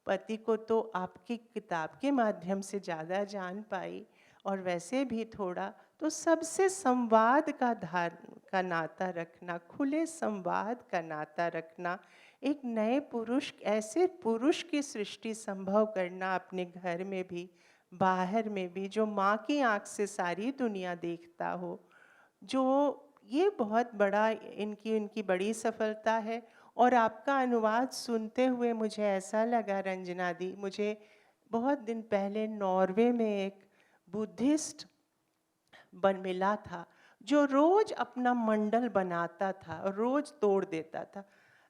पति को तो आपकी किताब के माध्यम से ज़्यादा जान पाई, और वैसे भी थोड़ा तो सबसे संवाद का नाता रखना, खुले संवाद का नाता रखना, एक नए पुरुष, ऐसे पुरुष की सृष्टि संभव करना अपने घर में भी बाहर में भी, जो माँ की आँख से सारी दुनिया देखता हो, जो ये बहुत बड़ा इनकी बड़ी सफलता है. और आपका अनुवाद सुनते हुए मुझे ऐसा लगा रंजना दी, मुझे बहुत दिन पहले नॉर्वे में एक बुद्धिस्ट मिला था जो रोज अपना मंडल बनाता था और रोज तोड़ देता था.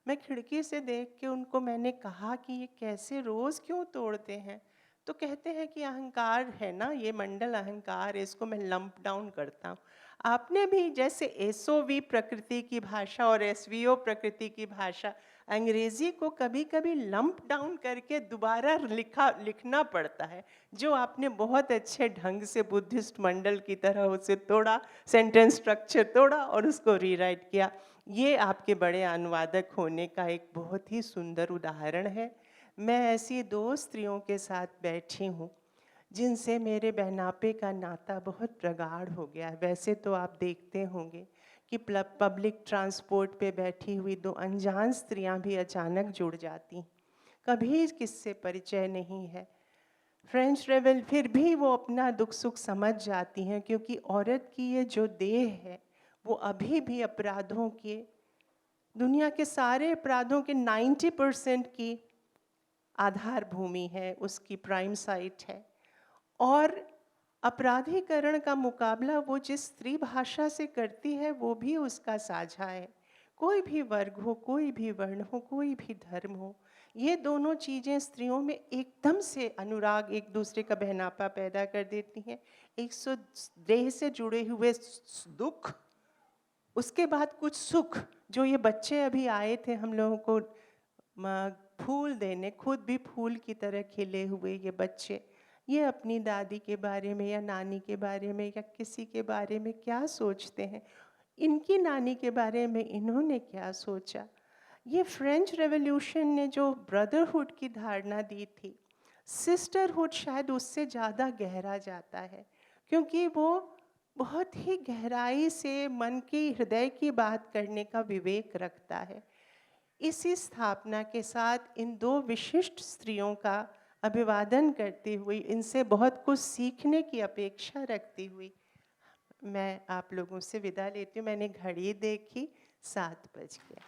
मैं खिड़की से देख के उनको मैंने कहा कि ये कैसे रोज क्यों तोड़ते हैं, तो कहते हैं कि अहंकार है ना, ये मंडल अहंकार है, इसको मैं लंप डाउन करता हूँ. आपने भी जैसे एसओवी प्रकृति की भाषा और एसवीओ प्रकृति की भाषा, अंग्रेजी को कभी कभी लंप डाउन करके दोबारा लिखना पड़ता है, जो आपने बहुत अच्छे ढंग से बुद्धिस्ट मंडल की तरह उसे तोड़ा, सेंटेंस स्ट्रक्चर तोड़ा और उसको रीराइट किया. ये आपके बड़े अनुवादक होने का एक बहुत ही सुंदर उदाहरण है. मैं ऐसी 2 स्त्रियों के साथ बैठी हूँ जिनसे मेरे बहनापे का नाता बहुत प्रगाढ़ हो गया है. वैसे तो आप देखते होंगे कि पब्लिक ट्रांसपोर्ट पे बैठी हुई 2 अनजान स्त्रियां भी अचानक जुड़ जाती, कभी किससे परिचय नहीं है. फ्रेंच रेवल फिर भी वो अपना दुख सुख समझ जाती हैं, क्योंकि औरत की ये जो देह है वो अभी भी अपराधों के, दुनिया के सारे अपराधों के 90% की आधार भूमि है, उसकी प्राइम साइट है. और अपराधीकरण का मुकाबला वो जिस स्त्री भाषा से करती है वो भी उसका साझा है. कोई भी वर्ग हो, कोई भी वर्ण हो, कोई भी धर्म हो, ये दोनों चीज़ें स्त्रियों में एकदम से अनुराग, एक दूसरे का बहनापा पैदा कर देती हैं. देह से जुड़े हुए दुख, उसके बाद कुछ सुख, जो ये बच्चे अभी आए थे हम लोगों को फूल देने, खुद भी फूल की तरह खिले हुए ये बच्चे, ये अपनी दादी के बारे में या नानी के बारे में या किसी के बारे में क्या सोचते हैं, इनकी नानी के बारे में इन्होंने क्या सोचा. ये फ्रेंच रेवोल्यूशन ने जो ब्रदरहुड की धारणा दी थी, सिस्टरहुड शायद उससे ज़्यादा गहरा जाता है, क्योंकि वो बहुत ही गहराई से मन की, हृदय की बात करने का विवेक रखता है. इसी स्थापना के साथ इन 2 विशिष्ट स्त्रियों का अभिवादन करती हुई, इनसे बहुत कुछ सीखने की अपेक्षा रखती हुई, मैं आप लोगों से विदा लेती हूँ. मैंने घड़ी देखी, 7 बज गया.